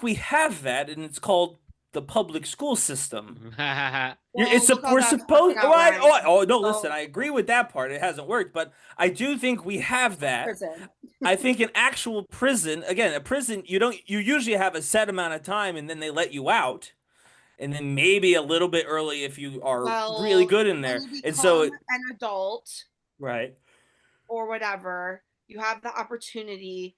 we have that, and it's called the public school system. We're supposed. Right? Oh no! Listen, I agree with that part. It hasn't worked, but I do think we have that. Prison. I think an actual prison, again, a prison, you usually have a set amount of time, and then they let you out. And then maybe a little bit early if you are really good in there. And so an adult, right, or whatever, you have the opportunity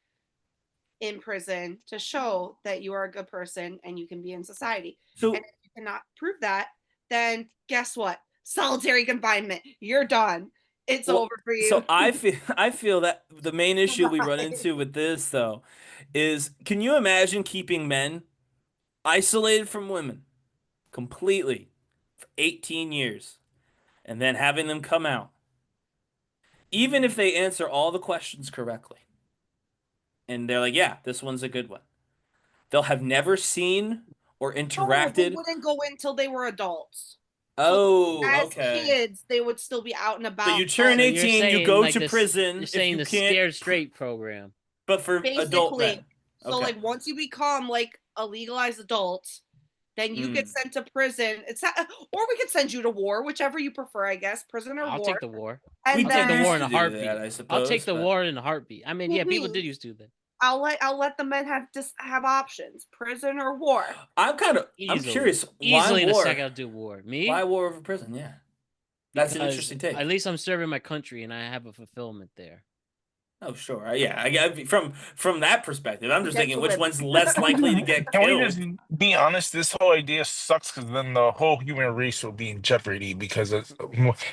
in prison to show that you are a good person and you can be in society. So, and if you cannot prove that, then guess what? Solitary confinement. You're done. It's over for you. So I feel that the main issue we run into with this though is, can you imagine keeping men isolated from women completely for 18 years and then having them come out, even if they answer all the questions correctly and they're like, yeah, this one's a good one, they'll have never seen or interacted. They wouldn't go in until they were adults. As kids, they would still be out and about. So you turn 18, you go to prison. You're saying the Scared Straight program, but for adult men. So like once you become like a legalized adult, then you get sent to prison. Or we could send you to war, whichever you prefer, I guess. Prison or war. I'll take the war. And I'll take the war in a heartbeat. I suppose, I'll take the war in a heartbeat. I mean, yeah, people did used to do that. I'll let the men have options, prison or war. I'm curious. Easily why war? The second I'll do war. Me? Why war over prison? Yeah, that's an interesting take. At least I'm serving my country and I have a fulfillment there. Oh sure, yeah. From that perspective, I'm just thinking which one's less likely to get killed. Can we just be honest? This whole idea sucks because then the whole human race will be in jeopardy because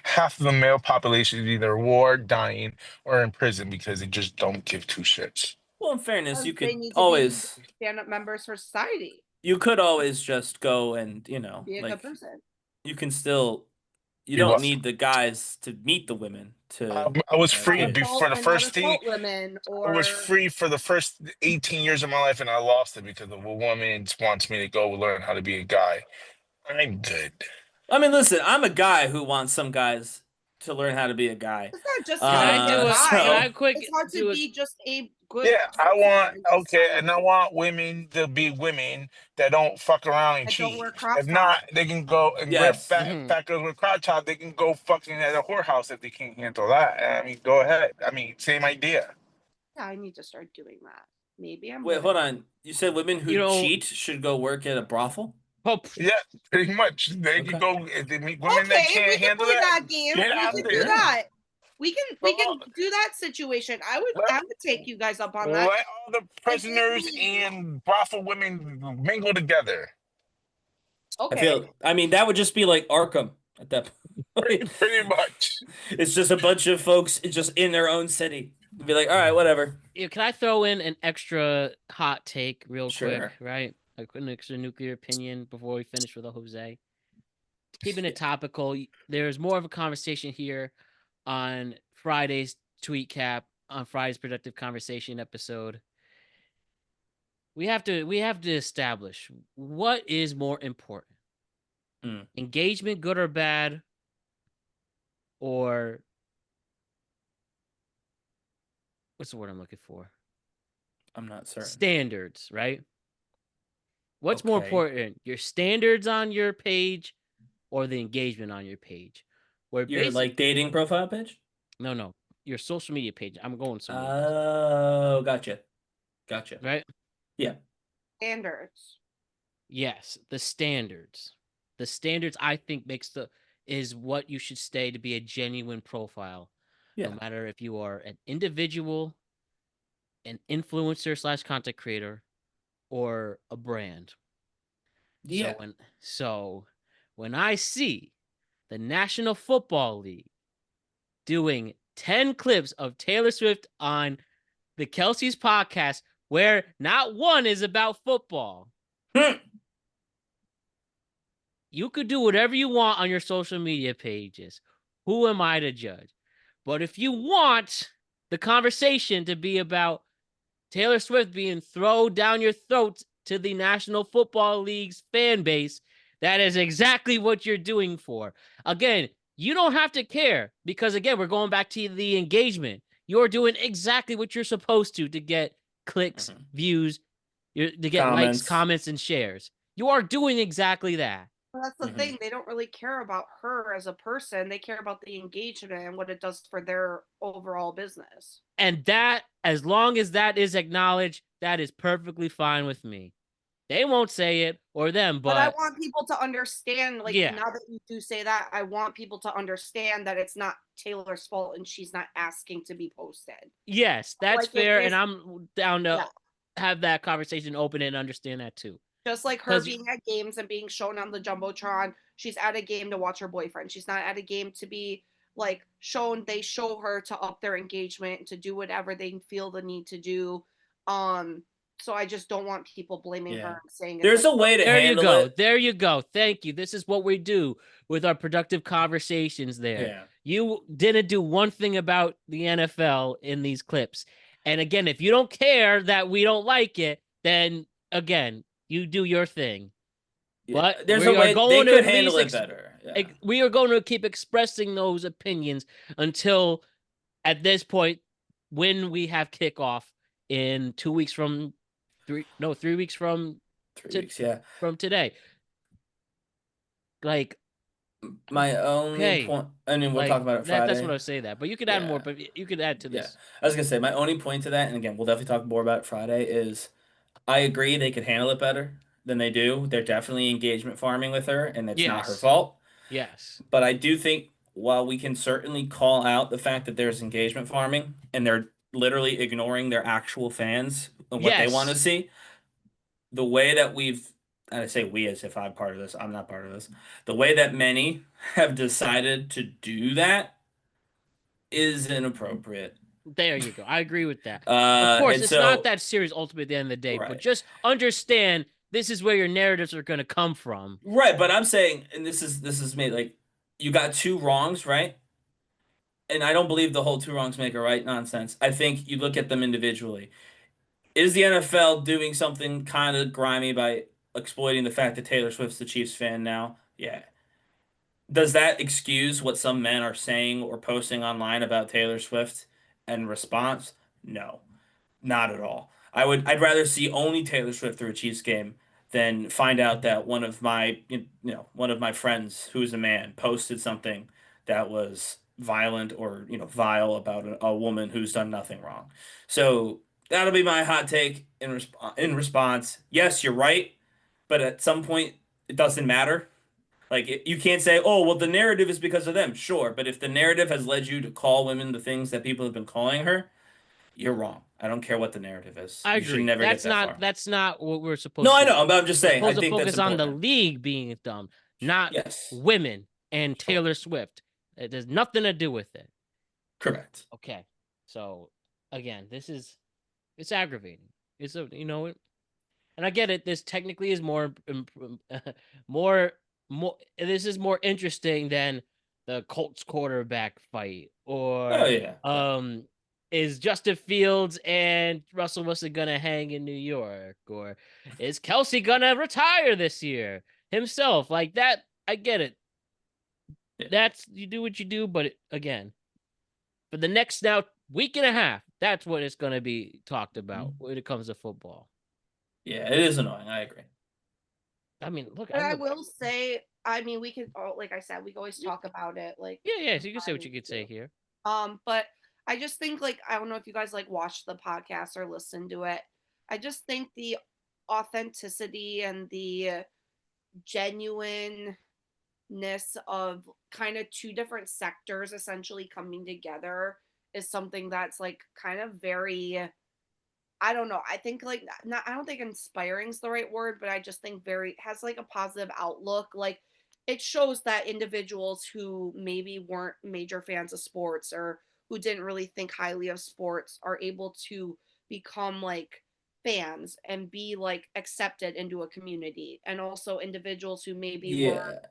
half of the male population is either war, dying, or in prison because they just don't give two shits. Well, in fairness, you could always stand up members for society. You could always just go and, Be a good person. you can still, you You don't what? need the guys to meet the women to I was have free Not kids. assault before the and not first thing. assault women I was or free for the first 18 years of my life, and I lost it because of a woman wants me to go learn how to be a guy. I'm good. I mean, listen, I'm a guy who wants some guys to learn how to be a guy. it's not just Can how I to be a do it? Can guy. I quick It's hard to do it? be just a good Yeah, I person want in this okay, and I society. want women to be women that don't fuck around and I don't cheat. wear crop If not, tops. they can go and rip Yes. fat girls with crotch top. They can go fucking at a whorehouse if they can't handle that. I mean, go ahead. I mean, same idea. Yeah, I need to start doing that. Maybe I'm Wait, gonna. hold on. You said women You who know, cheat should go work at a brothel? oh, Yeah, pretty much. They can Okay. go if they meet women that Okay, we can't can handle play that. that game. Get We out can do there. Yeah. that. We can Well, do that situation. I would take you guys up on that. let all the prisoners and brothel women mingle together. Okay. I mean, that would just be like Arkham at that point. Pretty much. It's just a bunch of folks just in their own city. Be like, all right, whatever. can I throw in an extra hot take real quick, Sure. right? Like an extra nuclear opinion before we finish with the Jose. Keeping it topical, there's more of a conversation here on Friday's tweet cap, on Friday's productive conversation episode. We have to establish what is more important. Engagement, good or bad, or what's the word I'm looking for? I'm not certain. Standards, right? What's more Okay. important, your standards on your page or the engagement on your page? Where Your like dating profile page? no, your social media page. I'm going somewhere. Oh, gotcha. Right? Yeah. Standards. Yes, the standards. The standards I think is what you should stay to be a genuine profile. Yeah. No matter if you are an individual, an influencer / content creator, or a brand. Yeah. So when I see the National Football League doing 10 clips of Taylor Swift on the Kelsey's podcast, where not one is about football, you could do whatever you want on your social media pages. Who am I to judge? But if you want the conversation to be about Taylor Swift being thrown down your throat to the National Football League's fan base, that is exactly what you're doing for. Again, you don't have to care because, again, we're going back to the engagement. You're doing exactly what you're supposed to get clicks, views, to get likes, comments, and shares. You are doing exactly that. Well, that's the thing. They don't really care about her as a person. They care about the engagement and what it does for their overall business. And that, as long as that is acknowledged, that is perfectly fine with me. They won't say it or them, but I want people to understand, like, yeah. now that you do say that, I want people to understand that it's not Taylor's fault and she's not asking to be posted. Yes, that's like, fair. And I'm down to have that conversation open and understand that too. Just like her being at games and being shown on the Jumbotron, she's at a game to watch her boyfriend. She's not at a game to be like shown. They show her to up their engagement, to do whatever they feel the need to do. So I just don't want people blaming her and saying there's a way to handle it. There you go. Thank you. This is what we do with our productive conversations there. Yeah. You didn't do one thing about the NFL in these clips. And again, if you don't care that we don't like it, then again, you do your thing. Yeah. But there's a way they could handle it better. Yeah. We are going to keep expressing those opinions until at this point, when we have kickoff in 2 weeks from 3 weeks from 3 weeks, yeah. From today. Like my only point, I mean, we'll talk about it Friday. That's what I was saying that, but you could add more, but you could add to this. Yeah. I was gonna say my only point to that, and again, we'll definitely talk more about it Friday, is I agree they could handle it better than they do. They're definitely engagement farming with her, and it's not her fault. Yes. But I do think while we can certainly call out the fact that there's engagement farming and they're literally ignoring their actual fans and what they want to see, the way that and I say we as if I'm part of this, I'm not part of this. The way that many have decided to do that is inappropriate. There you go. I agree with that. Of course, it's not that serious ultimately at the end of the day, but just understand this is where your narratives are going to come from. Right, but I'm saying, and this is me, like, you got two wrongs, right? And I don't believe the whole two wrongs make a right nonsense. I think you look at them individually. Is the NFL doing something kind of grimy by exploiting the fact that Taylor Swift's the Chiefs fan now? Yeah. Does that excuse what some men are saying or posting online about Taylor Swift in response? No. Not at all. I'd rather see only Taylor Swift through a Chiefs game than find out that one of my friends who's a man posted something that was violent or vile about a woman who's done nothing wrong. So that'll be my hot take in response. Yes, you're right, but at some point it doesn't matter. Like you can't say, "Oh, well, the narrative is because of them." Sure, but if the narrative has led you to call women the things that people have been calling her, you're wrong. I don't care what the narrative is. I You should agree. never get that far. That's not what we're supposed No, to I do. know, but I'm just We're saying, I supposed to think that's focus on the important. league being dumb, not Yes, women and Sure. Taylor Swift. It has nothing to do with it. correct. Okay. So again, it's aggravating. It's and I get it. This technically is more this is more interesting than the Colts quarterback fight Oh or yeah. is Justin Fields and Russell Wilson gonna hang in New York, or is Kelsey gonna retire this year himself? Like that, I get it. Yeah. That's you do what you do, but again, for the next now week and a half, that's what it's gonna be talked about when it comes to football. Yeah, it is annoying. I agree. I mean, look, But I will say, I mean, we could, like I said, we can always talk about it. Like, yeah. So you can say what you could say here. But I just think, like, I don't know if you guys like watch the podcast or listen to it. I just think the authenticity and the genuineness of kind of two different sectors essentially coming together is something that's like kind of very, I don't know. I think like not I don't think inspiring is the right word, but I just think very has like a positive outlook. Like it shows that individuals who maybe weren't major fans of sports or who didn't really think highly of sports are able to become like fans and be like accepted into a community. And also individuals who maybe were Yeah.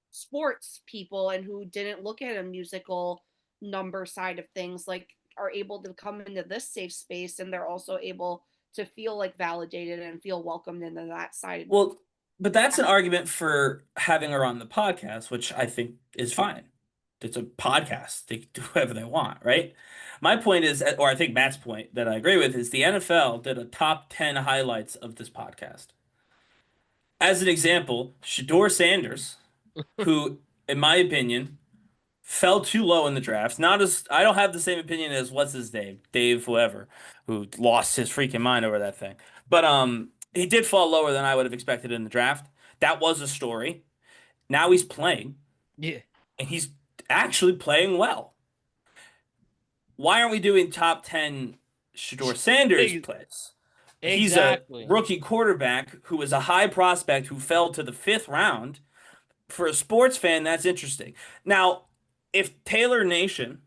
sports people and who didn't look at a musical number side of things like are able to come into this safe space, and they're also able to feel like validated and feel welcomed into that side. Well, but that's an argument for having her on the podcast, which I think is fine. It's a podcast. They can do whatever they want, right? My point is, or I think Matt's point that I agree with, is the NFL did a top 10 highlights of this podcast. As an example, Shador Sanders, who, in my opinion, fell too low in the draft. Not as I don't have the same opinion as what's his name, Dave whoever, who lost his freaking mind over that thing. But he did fall lower than I would have expected in the draft. That was a story. Now he's playing, Yeah. and he's actually playing well. Why aren't we doing top 10 Shador Sanders plays? He's a Exactly. rookie quarterback who was a high prospect who fell to the fifth round. For a sports fan, that's interesting. Now, if Taylor Nation,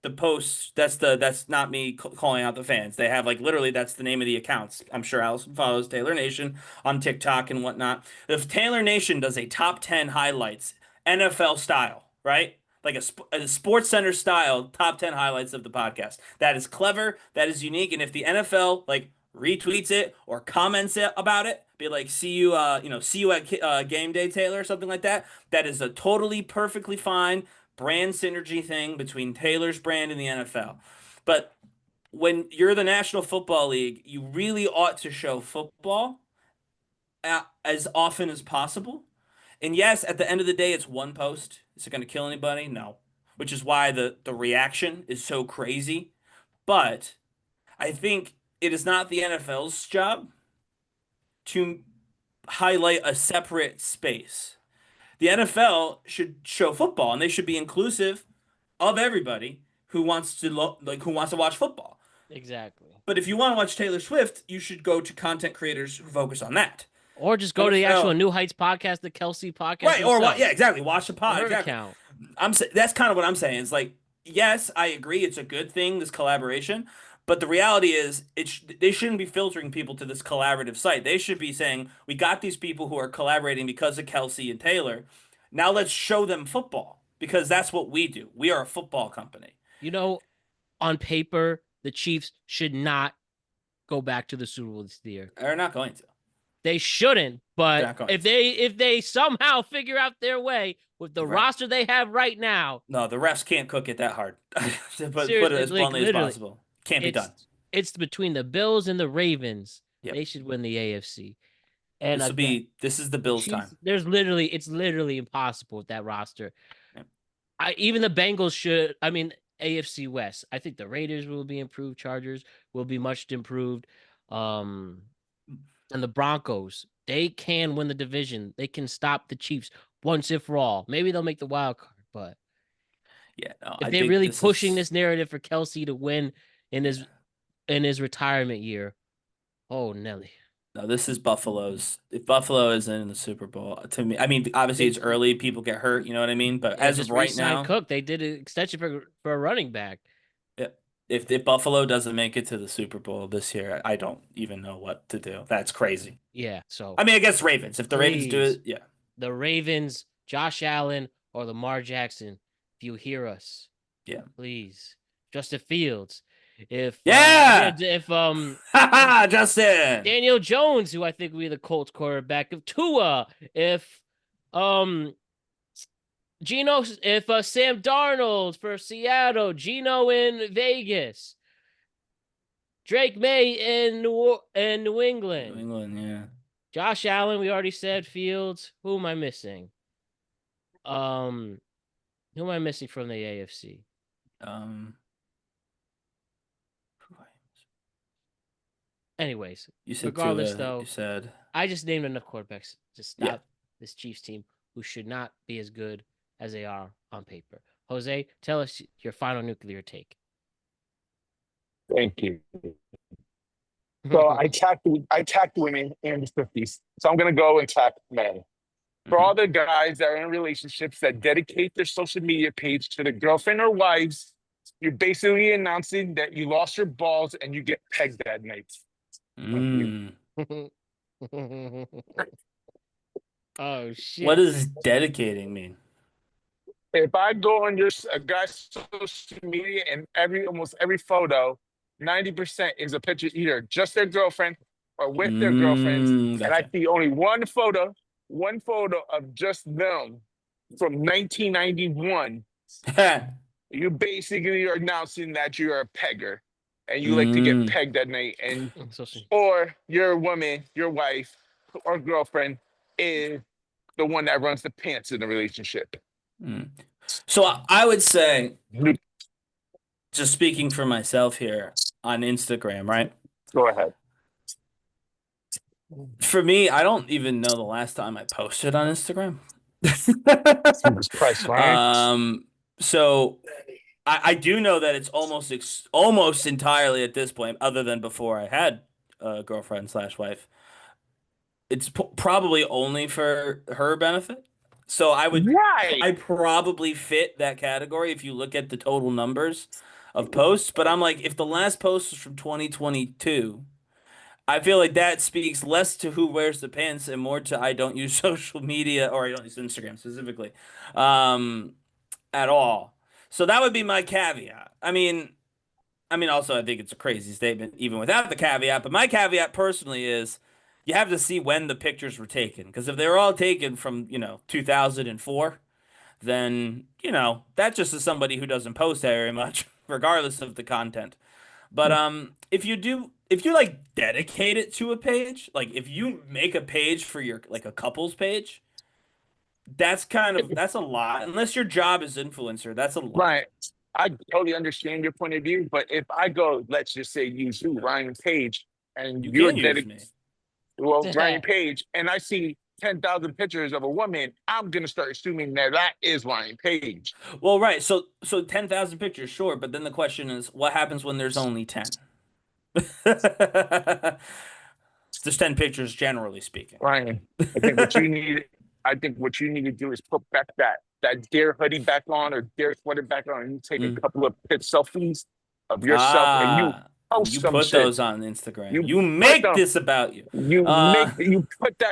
the post, that's not me calling out the fans. They have like literally that's the name of the accounts. I'm sure Allison follows Taylor Nation on TikTok and whatnot. If Taylor Nation does a top 10 highlights, NFL style, right? Like a Sports Center style top 10 highlights of the podcast. That is clever, that is unique, and if the NFL like retweets it or comments it about it, be like, see you at game day, Taylor, or something like that. That is a totally perfectly fine brand synergy thing between Taylor's brand and the NFL. But when you're the National Football League, you really ought to show football as often as possible. And yes, at the end of the day, it's one post. Is it going to kill anybody? No. Which is why the reaction is so crazy. But I think it is not the NFL's job to highlight a separate space. The NFL should show football, and they should be inclusive of everybody who wants to watch football. Exactly. But if you want to watch Taylor Swift, you should go to content creators who focus on that. Or just go to the actual New Heights podcast, the Kelsey podcast. Right, or what? Yeah, exactly. Watch the pod. Her Exactly. account. That's kind of what I'm saying. It's like, yes, I agree. It's a good thing, this collaboration. But the reality is, they shouldn't be filtering people to this collaborative site. They should be saying, we got these people who are collaborating because of Kelsey and Taylor. Now let's show them football because that's what we do. We are a football company. You know, on paper, the Chiefs should not go back to the Super Bowl this year. They're not going to. They shouldn't, but if they somehow figure out their way with the roster they have right now. No, the refs can't cook it that hard. Put it as bluntly as possible. Can't be done. It's between the Bills and the Ravens. Yep. They should win the AFC. And this is the Bills' time. It's literally impossible with that roster. Yep. Even the Bengals should. I mean, AFC West. I think the Raiders will be improved. Chargers will be much improved. And the Broncos, they can win the division. They can stop the Chiefs once and for all. Maybe they'll make the wild card, but if they're really pushing this narrative for Kelsey to win in his retirement year, oh Nelly. No, this is Buffalo's. If Buffalo isn't in the Super Bowl, to me, I mean, obviously it's early, people get hurt, you know what I mean? But as of right now, Cook, they did an extension for a running back. Yeah. If Buffalo doesn't make it to the Super Bowl this year, I don't even know what to do. That's crazy. Yeah. So I mean, I guess Ravens. If the Ravens do it, yeah. The Ravens, Josh Allen or Lamar Jackson, if you hear us, please, Justin Fields. If Justin Daniel Jones, who I think will be the Colts quarterback, if Tua, if Gino, if Sam Darnold for Seattle, Gino in Vegas, Drake May in New England. New England, yeah. Josh Allen, we already said. Fields. Who am I missing? Who am I missing from the AFC? Anyways, you said regardless, Tua, you said I just named enough quarterbacks to stop this Chiefs team, who should not be as good as they are on paper. Jose, tell us your final nuclear take. Thank you. So I attacked women in the 50s. So I'm gonna go and attack men. For all the guys that are in relationships that dedicate their social media page to their girlfriend or wives, you're basically announcing that you lost your balls and you get pegged that night. Oh shit! What does dedicating mean? If I go on a guy's social media and almost every photo, 90% is a picture either just their girlfriend or with their girlfriends, and I see only one photo of just them from 1991. You basically are announcing that you're a pegger. And you like to get pegged that night, or your woman, your wife, or girlfriend is the one that runs the pants in the relationship. So I would say, just speaking for myself here on Instagram, right? Go ahead. For me, I don't even know the last time I posted on Instagram. Jesus Christ, right? So I do know that it's almost entirely at this point, other than before I had a girlfriend / wife. It's probably only for her benefit. So I probably fit that category if you look at the total numbers of posts. But I'm like, if the last post was from 2022, I feel like that speaks less to who wears the pants and more to I don't use social media, or I don't use Instagram specifically, at all. So that would be my caveat. I mean, also I think it's a crazy statement even without the caveat, but my caveat personally is you have to see when the pictures were taken. Because if they were all taken from, 2004, then, that just is somebody who doesn't post very much, regardless of the content. But if you like dedicate it to a page, like if you make a page for your like a couples page, that's a lot. Unless your job is influencer, that's a lot. Right. I totally understand your point of view, but if I go, let's just say use you, Ryan Page, and you're dedicated, Ryan Page, and I see 10,000 pictures of a woman, I'm gonna start assuming that is Ryan Page. Well, right. So 10,000 pictures, sure, but then the question is, what happens when there's only 10? There's 10 pictures, generally speaking. Ryan, I think what you need to do is put back that Dare hoodie back on or Dare sweater back on, and you take a couple of selfies of yourself, and post You some put shit. those on Instagram. You put make them- this about you. You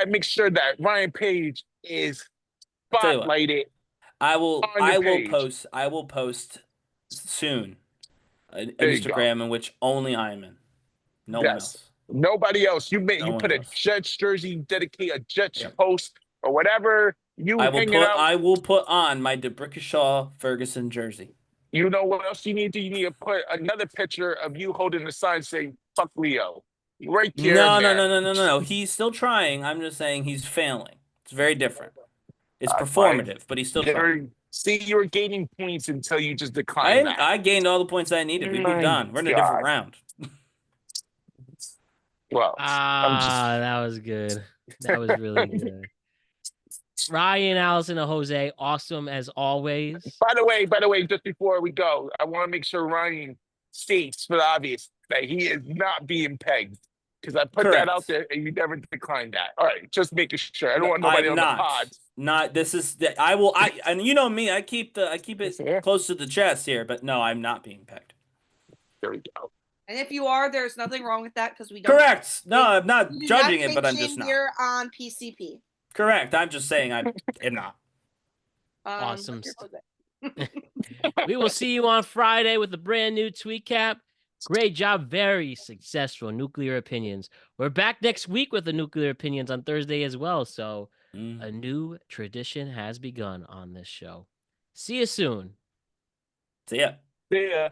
make sure that Ryan Page is I'll tell you what. spotlighted. I will on your page. post soon an There you go. Instagram in which only I am in. No one else. Nobody else. You one put a else. Jets jersey, dedicate a Jets Yep. post or whatever. I will put on my DeBrickashaw Ferguson jersey. You know what else you need to? You need to put another picture of you holding the sign saying "Fuck Leo." Right there. No. He's still trying. I'm just saying he's failing. It's very different. It's performative, but he's still trying. See, you were gaining points until you just declined that. I gained all the points I needed. We moved on. We're in a different round. Well, that was good. That was really good. Ryan, Allison, and Jose, awesome as always. By the way, just before we go, I want to make sure Ryan states for the obvious that he is not being pegged. Because I put that out there and you never declined that. All right, just making sure. I don't want nobody on the pod. And you know me, I keep it close to the chest here, but no, I'm not being pegged. There we go. And if you are, there's nothing wrong with that because we don't. Correct. No, I'm not judging it, but I'm just not. Here on PCP. Correct. I'm just saying I am not. Awesome. We will see you on Friday with a brand new tweet cap. Great job. Very successful. Nuclear Opinions. We're back next week with the Nuclear Opinions on Thursday as well. So a new tradition has begun on this show. See you soon. See ya. See ya.